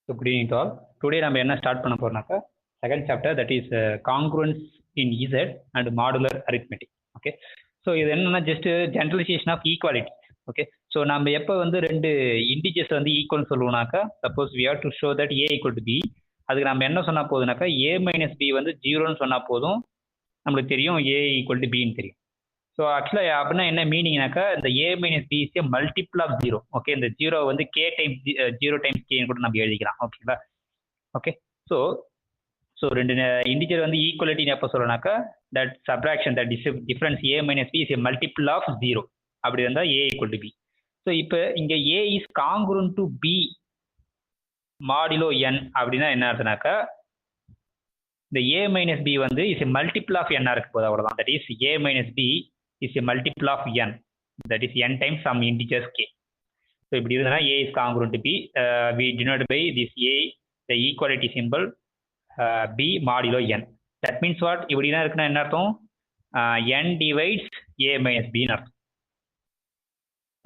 So good evening to all. Today நம்ம என்ன start பண்ண போறோம்னாக்கா second chapter that is congruence in Z and modular arithmetic. Okay, so இது என்னன்னா just generalisation of equality. Okay, so நம்ம எப்போ வந்து ரெண்டு இண்டிஜர்ஸ் வந்து ஈக்குவல் சொல்லுவோம்னாக்கா suppose we have to show that A equal to B. அதுக்கு நம்ம என்ன சொன்னா போதுனாக்கா ஏ மைனஸ் பி வந்து ஜீரோன்னு சொன்னா போதும், நம்மளுக்கு தெரியும் ஏ ஈக்குவல் டு பின்னு தெரியும். ஸோ ஆக்சுவலாக அப்படின்னா என்ன மீனிங்னாக்கா இந்த A minus B is a multiple of zero. Okay, இந்த ஜீரோ வந்து கே டைம்ஸ் ஜீரோ டைம்ஸ் கேன்னு கூட நம்ம எழுதிக்கலாம். ஓகேங்களா? ஓகே, ஸோ ஸோ ரெண்டு இண்டிஜர் வந்து ஈக்குவலிட்டின்னு எப்போ சொல்லணும்னாக்கா that subtraction that difference A minus B is a multiple of zero. அப்படி இருந்தால் A equal to B. So இப்போ இங்கே A is congruent to B modulo N அப்படின்னா என்ன அர்த்தம்னாக்கா இந்த ஏ மைனஸ் பி வந்து இஸ் ஏ மல்டிபிள் ஆஃப் என்னா இருக்க போது, அவ்வளோதான். That is A minus B is a multiple of n, that is n times some integers k. So இப்படி இருந்தனா a is congruent to b, we denote by this a the equality symbol b modulo n. That means what? இப்படி தான் இருக்குன்னா என்ன அர்த்தம்? n divides a minus b ன்னு அர்த்தம்.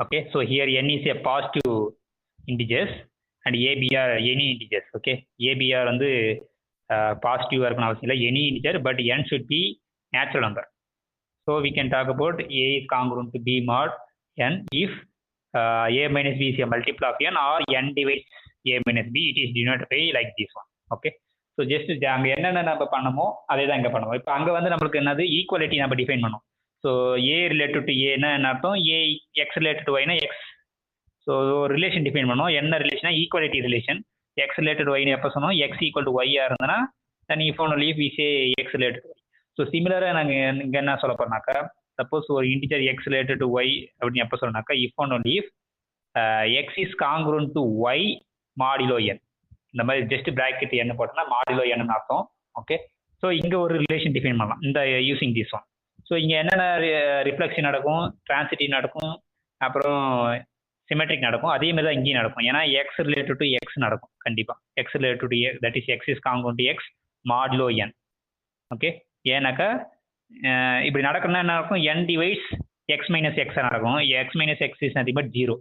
Okay, so here n is a positive integers and a b are any integers. Okay, a b are வந்து positive இருக்கணும் அவசியம் இல்லை, any integer, but n should be natural number. So we can talk about a is congruent to b mod n if a minus b is a multiple of n or n divides a minus b, it is denoted by like this one. Okay, so just அங்கே என்னென்ன நம்ம பண்ணமோ அதே தான் இங்கே பண்ணுவோம். இப்போ அங்கே வந்து நம்மளுக்கு என்னது ஈக்குவலிட்டி நம்ம டிஃபைன் பண்ணோம். ஸோ ஏ ரிலேட்டட் டு ஏன்னா என்ன அர்த்தம், ஏ எக்ஸ் ரிலேட்டட் டு ஒய்னா எக்ஸ். ஸோ ரிலேஷன் டிஃபைன் பண்ணோம். என்ன ரிலேஷனா ஈக்குவலிட்டி ரிலேஷன். எக்ஸ் ரிலேட்டட் ஒய்னு எப்போ சொன்னோம், எக்ஸ் ஈக்குவல் டு ஒய்யா இருந்ததுன்னா then if and leave we say X related to Y. So சிமிலராக நாங்கள் இங்கே என்ன சொல்ல போறோம்னாக்கா சப்போஸ் ஒரு integer X related to Y அப்படின்னு எப்போ சொல்லணும்னாக்கா if and only if X is congruent to Y modulo N. இந்த மாதிரி ஜஸ்ட் பிராக்கெட் என்ன போட்டோம்னா மாடிலோ என்னு அர்த்தம். ஓகே, ஸோ இங்கே ஒரு ரிலேஷன் டிஃபைன் பண்ணலாம் இந்த யூசிங் திஸ் ஒன். ஸோ இங்கே என்னென்ன ரிஃப்ளெக்ஷன் நடக்கும், டிரான்சிட்டிவ் நடக்கும், அப்புறம் சிமெட்ரிக் நடக்கும். அதே மாதிரி தான் இங்கேயும் நடக்கும். ஏன்னா எக்ஸ் ரிலேட்டட் டு எக்ஸ் நடக்கும் கண்டிப்பாக. X related to that is X is congruent to X modulo N. Okay, ஏன்னாக்கா இப்படி நடக்கணும்னா என்ன இருக்கும், n divides X minus X நடக்கும். X minus X is nothing but zero.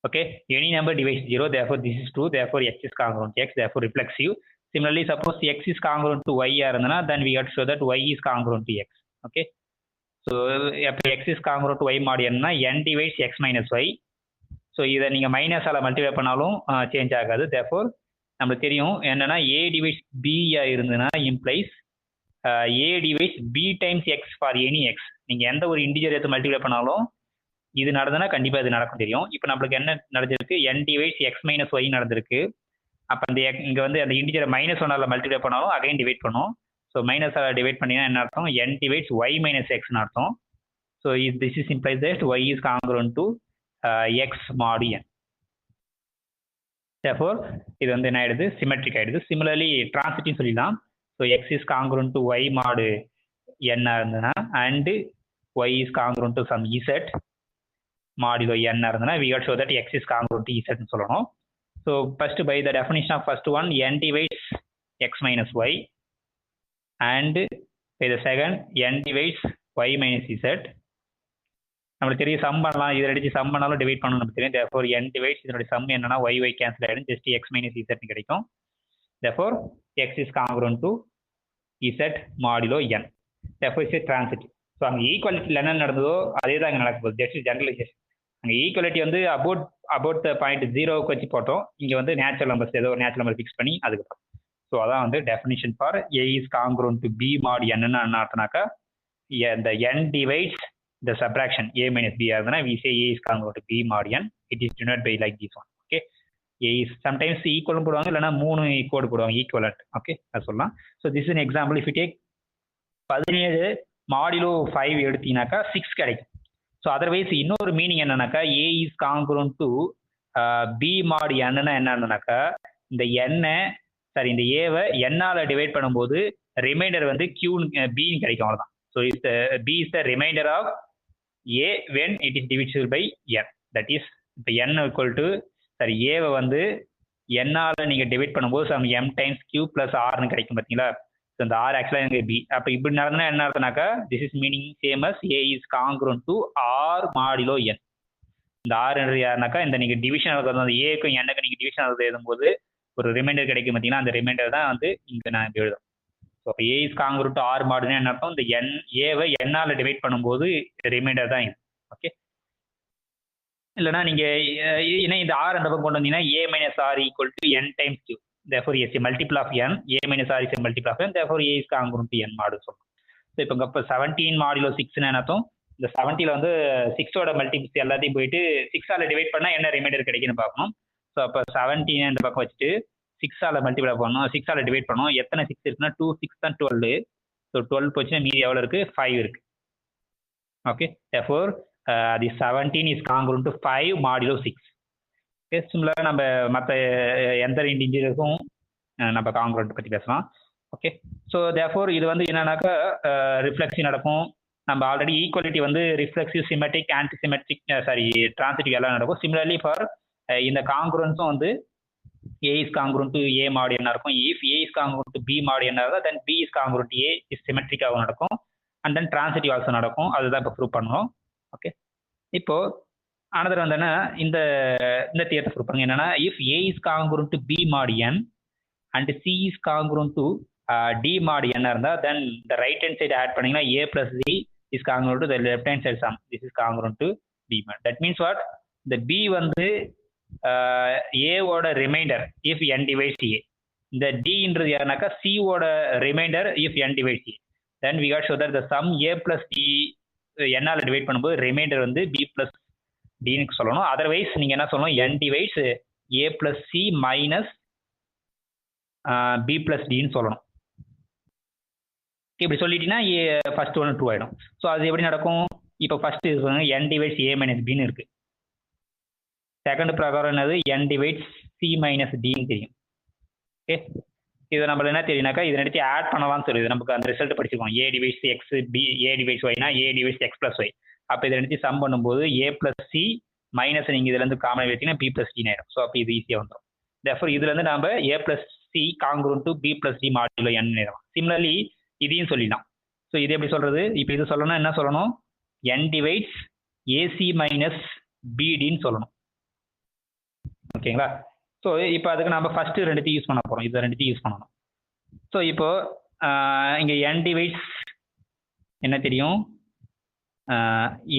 Okay, any number divides zero, therefore this is true, therefore x is congruent to x, therefore reflexive. Similarly, suppose x is congruent to y இருந்தனா then we have to show that y is congruent to x. Okay, so அப்போ x is congruent to y mod n n divides x minus y. So இதை நீங்கள் மைனஸால் multiply பண்ணாலும் change ஆகாது. therefore நம்மளுக்கு தெரியும் என்னன்னா a divides b இருந்ததுன்னா implies a divides b times x for any x. நீங்கள் எந்த ஒரு இன்டிஜர் எடுத்து மல்டிப்ளை பண்ணாலும் இது நடந்ததுன்னா கண்டிப்பாக இது நடக்கும் தெரியும். இப்போ நம்மளுக்கு என்ன நடந்திருக்கு, n divides X minus Y நடந்திருக்கு. அப்போ அந்த இங்கே வந்து அந்த இன்டிஜரை மைனஸ் ஒன்னால மல்டிப்ளை பண்ணாலும் அகைன் டிவைட் பண்ணும். ஸோ மைனஸால் டிவைட் பண்ணிங்கன்னா என்ன அர்த்தம், n டிவைட்ஸ் ஒய் மைனஸ் எக்ஸ்னு அர்த்தம். So this is implies that Y is congruent to X mod n. therefore இது வந்து என்ன ஆயிடுது, சிமெட்ரிக் ஆயிடுது. சிமிலர்லி டிரான்சிட்டின்னு சொல்லிடலாம். So X is congruent to Y mod என்ன இருந்ததுன்னா and Y is congruent to some Z modulo என்ன இருந்ததுன்னா we have show that X is congruent to இசட்னு சொல்லணும். So first by the definition of first one n divides X minus Y and by the second n divides Y minus Z. நம்மளுக்கு தெரியும் some பண்ணலாம், இதில் அடிச்சு some பண்ணாலும் divide பண்ணணும் நமக்கு தெரியும். therefore n டிவைட்ஸ் இதனுடைய சம் என்னன்னா ஒய் ஒய் கேன்சல் ஆகிடும், ஜஸ்ட் எக்ஸ் மைனஸ் இசட்னு கிடைக்கும். therefore x is congruent to z modulo n. therefore it's a transitive. So அங்கே ஈக்குவாலிட்டியில் என்ன நடந்ததோ அதே தான் இங்கே நடக்க போகுது. Just generalisation. அங்கே ஈக்குவாலிட்டி வந்து அபவுட் த பாயிண்ட் ஜீரோவுக்கு வச்சு போட்டோம். இங்கே வந்து நேச்சுரல் நம்பர்ஸ் ஏதோ ஒரு நேச்சுரல் நம்பர் ஃபிக்ஸ் பண்ணி அதுக்கப்புறம். ஸோ அதான் வந்து definition for a is congruent to b mod n என்ன அர்த்தம்னாக்கா இந்த n divides the subtraction a minus b ஆகுதுன்னா we say a is congruent to b mod n. it is denoted by like this one. Okay, a is sometimes ஈக்குவலும் போடுவாங்க, இல்லைனா 3 கோடு போடுவாங்க equivalent. Okay, அது சொல்லலாம். So this is an example. if you take 17 மாடிலோ 5 எடுத்தீங்கன்னாக்கா 6 கிடைக்கும். So otherwise இன்னொரு meaning என்னன்னாக்கா a is congruent to b mod n என்ன இருந்ததுனாக்கா இந்த இந்த ஏவை என்னால் டிவைட் பண்ணும்போது ரிமைண்டர் வந்து q பின்னு கிடைக்கும், அவ்வளோதான். So b is the remainder of a when it is divisible by n. that is இப்போ n equal to ஏவை வந்து என்னால் நீங்கள் டிவைட் பண்ணும்போது some m times q plus ஆர்னு கிடைக்கும் பார்த்தீங்களா. ஸோ இந்த ஆர் ஆக்சுவலாக எனக்கு பி. அப்போ இப்படி நடந்ததுன்னா என்ன அர்த்தம்னாக்கா this is meaning same as a is congruent to r modulo n. இந்த ஆறுன்றது யாருனாக்கா இந்த நீங்கள் டிவிஷன் இருக்கிறது அந்த ஏக்கும் எண்ணுக்கு நீங்கள் டிவிஷன் இருக்கிறது எழுதும்போது ஒரு ரிமைண்டர் கிடைக்கும் பார்த்தீங்கன்னா, அந்த ரிமைண்டர் தான் வந்து இங்கே நான் இப்படி எழுதும். ஸோ அப்போ ஏ இஸ் காங்குரண்ட் டு ஆர் மாடுனா என்ன அர்த்தம்? இந்த என் ஏவை என்னால் டிவைட் பண்ணும்போது ரிமைண்டர் தான் இது. ஓகே, இல்லைனா நீங்கள் ஏன்னா இந்த ஆர் அந்த பக்கம் கொண்டு வந்தீங்கன்னா A minus R equal to N times Q. therefore is a multiple of n, a minus r is a multiple of n, therefore a is congruent to n மாடு சொல்லணும். ஸோ இப்போ 17 மாடுலோ 6ன்னு என்ன அர்த்தம்? இந்த 70ல் வந்து 6ஓட மல்டிபிள்ஸ் எல்லாத்தையும் போயிட்டு 6ஆல் divide பண்ணால் என்ன ரிமைண்டர் கிடைக்குன்னு பார்க்கணும். ஸோ அப்போ 17 இந்த பக்கம் வச்சுட்டு 6ஆல் மல்டிபிளை பண்ணணும், 6ஆல் டிவைட் பண்ணணும். எத்தனை 6 இருக்குன்னா 2 6 தான் 12. ஸோ 12 போச்சுன்னா மீதி எவ்வளோ இருக்குது? 5 இருக்குது. Okay, therefore the 17 is congruent to 5 modulo 6. Okay, சிமிலராக நம்ம மற்ற எந்த ரெண்டு இன்டீஜருக்கும் நம்ம காங்கிரண்ட் பற்றி பேசலாம். ஓகே, ஸோ தேர்ஃபோர் இது வந்து என்னன்னாக்கா ரிஃப்ளெக்ஸிவ் நடக்கும். நம்ம ஆல்ரெடி ஈக்குவலிட்டி வந்து ரிஃப்ளெக்ஸிவ், சிமெட்ரிக், ஆன்டிசிமெட்ரிக், டிரான்சிட்டிவ் எல்லாம் நடக்கும். சிமிலர்லி ஃபார் இந்த காங்கிரன்ஸும் வந்து A is congruent to A mod என்ன இருக்கும். if A is congruent to B mod என்ன இருக்கும், then B is congruent to A is symmetric-ஆக நடக்கும். அண்ட் தென் டிரான்சிட்டிவ் ஆல்சோ நடக்கும். அதுதான் இப்போ ப்ரூவ் பண்ணணும். ஓகே, இப்போ ஆனதர் வந்து என்ன, இந்த தியரத்தை ப்ரூவ் பண்ணுங்க. என்னன்னா if A is congruent to B mod n and C is congruent to D mod n இருந்தால் then the right hand side add பண்ணீங்கன்னா A plus D is congruent to the left hand side sum. This is congruent to B mod. That means what? The B வந்து ஏவோட remainder if n divides A. இந்த டின்றது யாருனாக்கா சியோட remainder if n divides A. Then we got show that the sum A plus D n-ஆல் divide பண்ணும்போது remainder வந்து B plus Dன்னு சொல்லணும். அதர்வைஸ் நீங்கள் என்ன சொல்லணும், n divides A plus C minus B plus Dன்னு சொல்லணும். இப்படி சொல்லிட்டீங்கன்னா ஃபர்ஸ்ட் ஒன்று ட்ரூ ஆகிடும். ஸோ அது எப்படி நடக்கும்? இப்போ first n divides A minus Bன்னு இருக்கு. செகண்ட் பிரகாரம் என்னது, n divides C minus Dன்னு தெரியும். ஓகே, இது நம்மள என்ன தெரியும்னாக்கா இது ரெண்டு ஆட் பண்ணலாம்னு சொல்லுது. நமக்கு அந்த ரிசல்ட் படிச்சிருக்கோம். A divides X, B A divides Yனா A divides X plus Y. அப்போ இது ரெண்டு சம் பண்ணும்போது A plus C மைனஸ் நீங்கள் இதுலேருந்து காமன் வச்சிங்கன்னா B plus D ஆயிடும். ஸோ அப்போ இது ஈஸியாக வந்துடும். therefore இதுலேருந்து நம்ம A plus C congruent to B plus D modulo n எழுதலாம். சிமிலர்லி இதையும் சொல்லிடலாம். ஸோ இது எப்படி சொல்றது? இப்போ இது சொல்லணும்னா என்ன சொல்லணும், n divides AC minus BDன்னு சொல்லணும். ஓகேங்களா? ஸோ இப்போ அதுக்கு நம்ம ஃபர்ஸ்ட் ரெண்டுத்தையும் யூஸ் பண்ண போகிறோம். இதை ரெண்டுத்தையும் யூஸ் பண்ணணும். ஸோ இப்போ இங்கே n divides என்ன தெரியும்,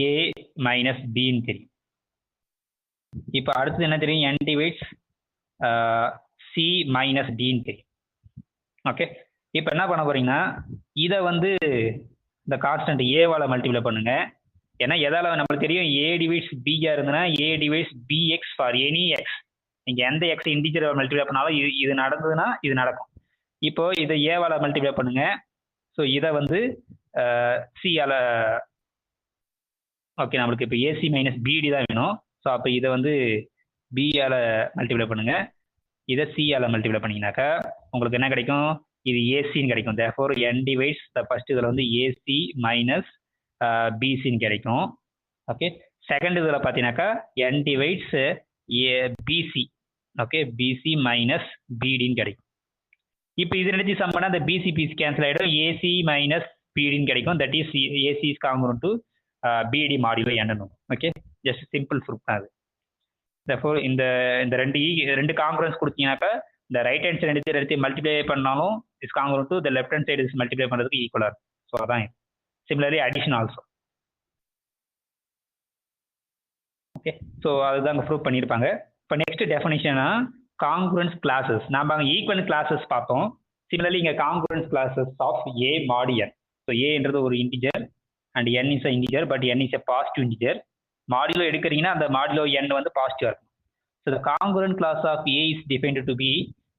A மைனஸ் பின்னு தெரியும். இப்போ அடுத்தது என்ன தெரியும், n divides C மைனஸ் டின்னு தெரியும். ஓகே, இப்போ என்ன பண்ண போறீங்கன்னா இதை வந்து இந்த கான்ஸ்டன்ட் ஏவால் மல்டிப்ளை பண்ணுங்க. ஏன்னா எதால நம்மளுக்கு தெரியும் A divides B-யா இருந்ததுன்னா A divides BX for any X. நீங்கள் எந்த எக்ஸ் இன்டிஜரை மல்டிப்ளை பண்ணாலும் இது நடந்ததுன்னா இது நடக்கும். இப்போ இதை ஏவால் மல்டிப்ளை பண்ணுங்க. ஸோ இதை வந்து சியால், ஓகே நம்மளுக்கு இப்போ ஏசி மைனஸ் பிடி தான் வேணும். ஸோ அப்போ இதை வந்து பியால் மல்டிப்ளை பண்ணுங்க. இதை சியால் மல்டிப்ளை பண்ணிங்கனாக்கா உங்களுக்கு என்ன கிடைக்கும், இது ஏசின்னு கிடைக்கும். therefore n divides ஃபர்ஸ்ட் இதில் வந்து ஏசி மைனஸ் பிசின்னு கிடைக்கும். ஓகே, செகண்ட் இதில் பார்த்தீங்கன்னாக்கா n divides BC. Okay, BC minus பிடின்னு கிடைக்கும். இப்போ இது ரெண்டு சம் பண்ணால் அந்த பிசி பிசி கேன்சல் ஆகிடும். ஏசி மைனஸ் பிடின்னு கிடைக்கும். That is AC is congruent to BD modulo n. Okay, just simple proof தான் அது. therefore இந்த ரெண்டு காங்குரன்ஸ் கொடுத்தீங்கன்னாக்கா இந்த ரைட் ஹேண்ட் சைடு எடுத்து மல்டிப்ளை பண்ணாலும் is congruent to the left hand side is multiply பண்ணுறதுக்கு ஈக்குவலாக இருக்கும். ஸோ அதான் similarly addition also. Okay, so அதுதான் அங்கே ப்ரூவ் பண்ணியிருப்பாங்க. இப்போ நெக்ஸ்ட் டெஃபினிஷனா காங்குரன்ஸ் கிளாஸஸ். நாம் அங்கே ஈக்குவல் கிளாஸஸ் பார்த்தோம். சிமிலர்லி இங்கே congruence classes of A mod n. So ஏன்றது ஒரு integer and n is a integer, but n is a positive integer. Modulo எடுக்கிறீங்கன்னா அந்த மாடுலோ n வந்து பாசிட்டிவாக இருக்கும். So the congruent class of A is defined to be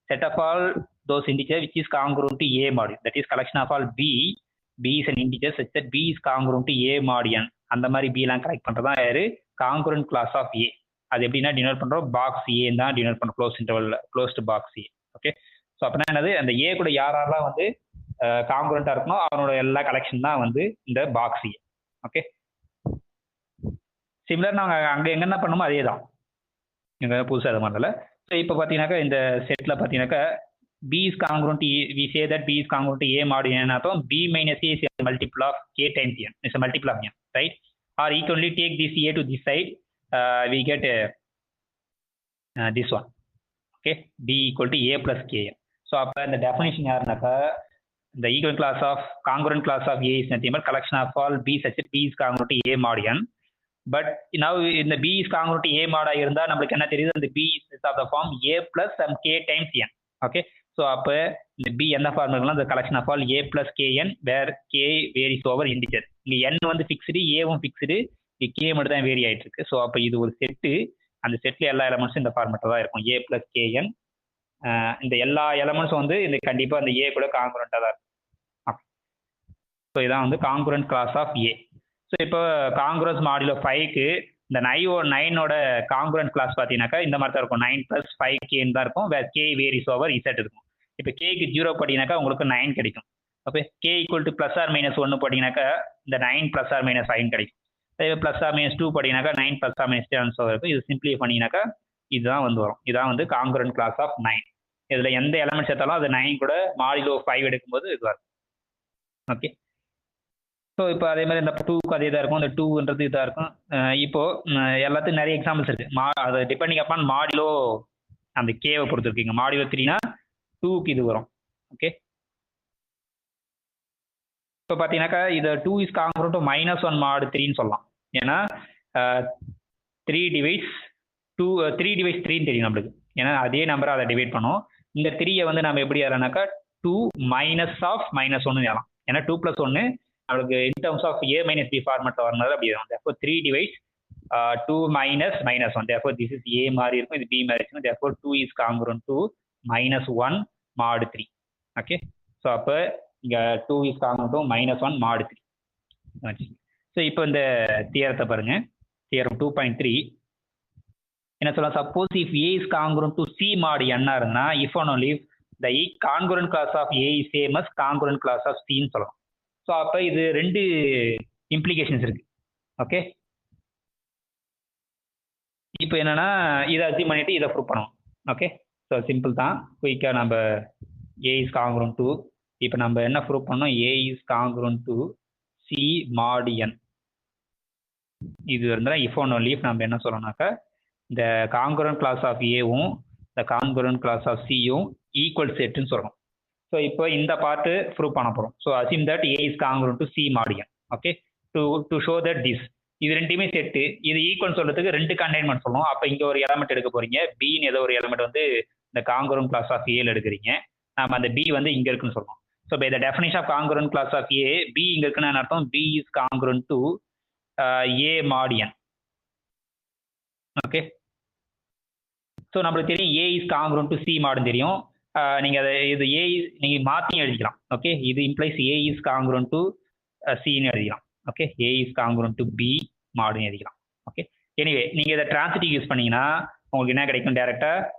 set of all those integers which is congruent to A mod. That is collection of all B is an integer such that B is congruent to A mod n. அந்த மாதிரி B எல்லாம் collect பண்ணுறது தான் யாரு, காங்குரன்ட் class of A. அது எப்படின்னா denote பண்ணுறோம், box A தான் டினோட் பண்ணுறோம், close interval closed box A. Okay, so அப்படின்னா என்னது, அந்த A கூட யாரெல்லாம் வந்து காங்குரண்ட்டாக இருக்கணும் அவனோட எல்லா கலெக்ஷன் தான் வந்து இந்த பாக்ஸ் A. ஓகே, சிமிலர் நாங்கள் அங்கே எங்கன்னா பண்ணுமோ அதே தான், எங்கே புதுசாக அது மாதிரில. ஸோ இப்போ பார்த்தீங்கன்னாக்கா இந்த செட்டில் பார்த்தீங்கன்னாக்கா B is congruent to A. We say that B is congruent to A mod n. அர்த்தம் B minus A is a multiple of K times n. It's a multiple of n, right? Or equally take this A to this side. we get this one. Okay, b equal to a plus kn. So அப்போ இந்த definition யாருனாக்கா the equivalent class of congruent class of A is nothing but collection of all B such that B is congruent to A mod n. But now in the B is congruent to A mod இருந்தா நம்மளுக்கு என்ன தெரியுது, இந்த B is of the form A plus some k times n. Okay, so அப்போ இந்த B என்ன form இருக்குன்னா the collection of all A plus kn where k varies over integer. இங்க n வந்து ஃபிக்ஸ்டு, ஏவும் ஃபிக்ஸ்டு, இங்க k மட்டும் தான் வேரி ஆயிட்டு இருக்கு. ஸோ அப்போ இது ஒரு செட்டு, அந்த செட்ல எல்லா எலமெண்ட்ஸும் இந்த ஃபார்மேட்டில் தான் இருக்கும், A plus kn. இந்த எல்லா எலமெண்ட்ஸும் வந்து இந்த கண்டிப்பாக அந்த A கூட காங்குரண்ட்டாக தான் இருக்கும். ஸோ இதான் வந்து காங்குரண்ட் கிளாஸ் ஆஃப் ஏ. ஸோ இப்போ காங்குரன்ஸ் மாடுலோ 5க்கு இந்த 9ஓட காங்குரண்ட் கிளாஸ் பார்த்தீங்கன்னாக்கா இந்த மாதிரி தான் இருக்கும், 9 + 5k தான் இருக்கும், வேறு k வேரிஸ் ஓவர் z இருக்கும். இப்போ கேக்கு 0 போட்டிங்கனாக்கா உங்களுக்கு 9 கிடைக்கும். Okay, k equal to +or-1 போட்டிங்கனாக்கா இந்த 9 ± 5 கிடைக்கும். +or-2 போட்டிங்கனாக்கா 9 ± 10 இருக்கும். இது சிம்பிளை பண்ணிங்கனாக்கா இதுதான் வந்து வரும். இதுதான் வந்து காங்குரண்ட் கிளாஸ் ஆஃப் 9. இதில் எந்த எலமெண்ட் சேர்த்தாலும் அது 9 கூட மாடுலோ 5 எடுக்கும்போது இது வரும். ஓகே, ஸோ இப்போ அதே மாதிரி இந்த 2க்கு அதே தான் இருக்கும், இந்த 2ன்றது இதாக இருக்கும். இப்போ எல்லாத்துக்கும் நிறைய எக்ஸாம்பிள்ஸ் இருக்கு. அது டிபெண்டிங் அப்பான் மாடுலோ அந்த கேவை பொறுத்து இருக்குங்க. மாடுலோ 3னா 2க்கு இது வரும். ஓகே, இப்போ பார்த்தீங்கன்னாக்கா இது 2 is congruent to -1 mod 3ன்னு சொல்லலாம். ஏன்னா 3 divides 3ன்னு தெரியும் நம்மளுக்கு, ஏன்னா அதே நம்பரை அதை டிவைட் பண்ணும். இந்த 3யை வந்து நம்ம எப்படி எழுதலாம்னாக்கா 2 - -1 எழுதலாம். ஏன்னா 2 + 1 நம்மளுக்கு in terms of a - b format வரனால அப்படி இருக்கும். therefore 3 divides 2 - -1. therefore this is a மாதிரி இருக்கும், இது b மாதிரி இருக்கும். therefore 2 is congruent to -1 mod 3. Okay, so அப்போ இங்கே 2 is congruent to -1 mod 3. So இப்போ இந்த தியரத்தை பாருங்க, தியரம் 2.3 என்ன சொல்லலாம், suppose if a is congruent to c mod n இருந்தா if and only if the congruent class of a is same as congruent class of c ன்னு சொல்லலாம். So அப்போ இது 2 இம்ப்ளிகேஷன்ஸ் இருக்கு. ஓகே, இப்போ என்னன்னா இதை அச்சீவ் பண்ணிட்டு இதை ப்ரூவ் பண்ணணும். ஓகே, ஸோ சிம்பிள் தான், குயிக்காக நம்ம a is congruent to, இப்போ நம்ம என்ன ப்ரூவ் பண்ணோம், a is congruent to c mod n. இது இருந்தால் if and only if நம்ம என்ன சொல்லணும்னாக்கா இந்த காங்குரண்ட் கிளாஸ் ஆஃப் ஏவும் இந்த காங்குரண்ட் கிளாஸ் ஆஃப் சியும் ஈக்குவல் செட்டுன்னு சொல்லணும். ஸோ இப்போ இந்த பார்ட்டு ப்ரூவ் பண்ண போகிறோம். So assume that A is congruent to C mod n. Okay, to show that this இது ரெண்டுமே செட்டு, இது ஈக்குவல் சொல்றதுக்கு 2 கண்டெய்ன்மெண்ட் சொல்லணும். அப்போ இங்கே ஒரு எலமெண்ட் எடுக்க போறீங்க, பின்னு ஏதோ ஒரு எலமெண்ட் வந்து இந்த காங்குரண்ட் கிளாஸ் ஆஃப் ஏல எடுக்கிறீங்க, நம்ம அந்த பி வந்து இங்கே இருக்குன்னு சொல்லணும். So by the definition of congruent class of A, B இங்கே இருக்குன்னு அர்த்தம், B is congruent to A mod n. Okay, so நம்மளுக்கு தெரியும் A is congruent to C மாடுன்னு தெரியும். நீங்கள் அதை இது ஏ நீங்கள் மாற்றியும் எழுதிக்கலாம். ஓகே, இது implies A is congruent to சின்னு எழுதிக்கலாம். Okay, A is congruent to B மாடுன்னு எழுதிக்கலாம். ஓகே, எனிவே நீங்கள் இதை டிரான்சிட்டிவ் யூஸ் பண்ணீங்கன்னா உங்களுக்கு என்ன கிடைக்கும், டேரெக்டாக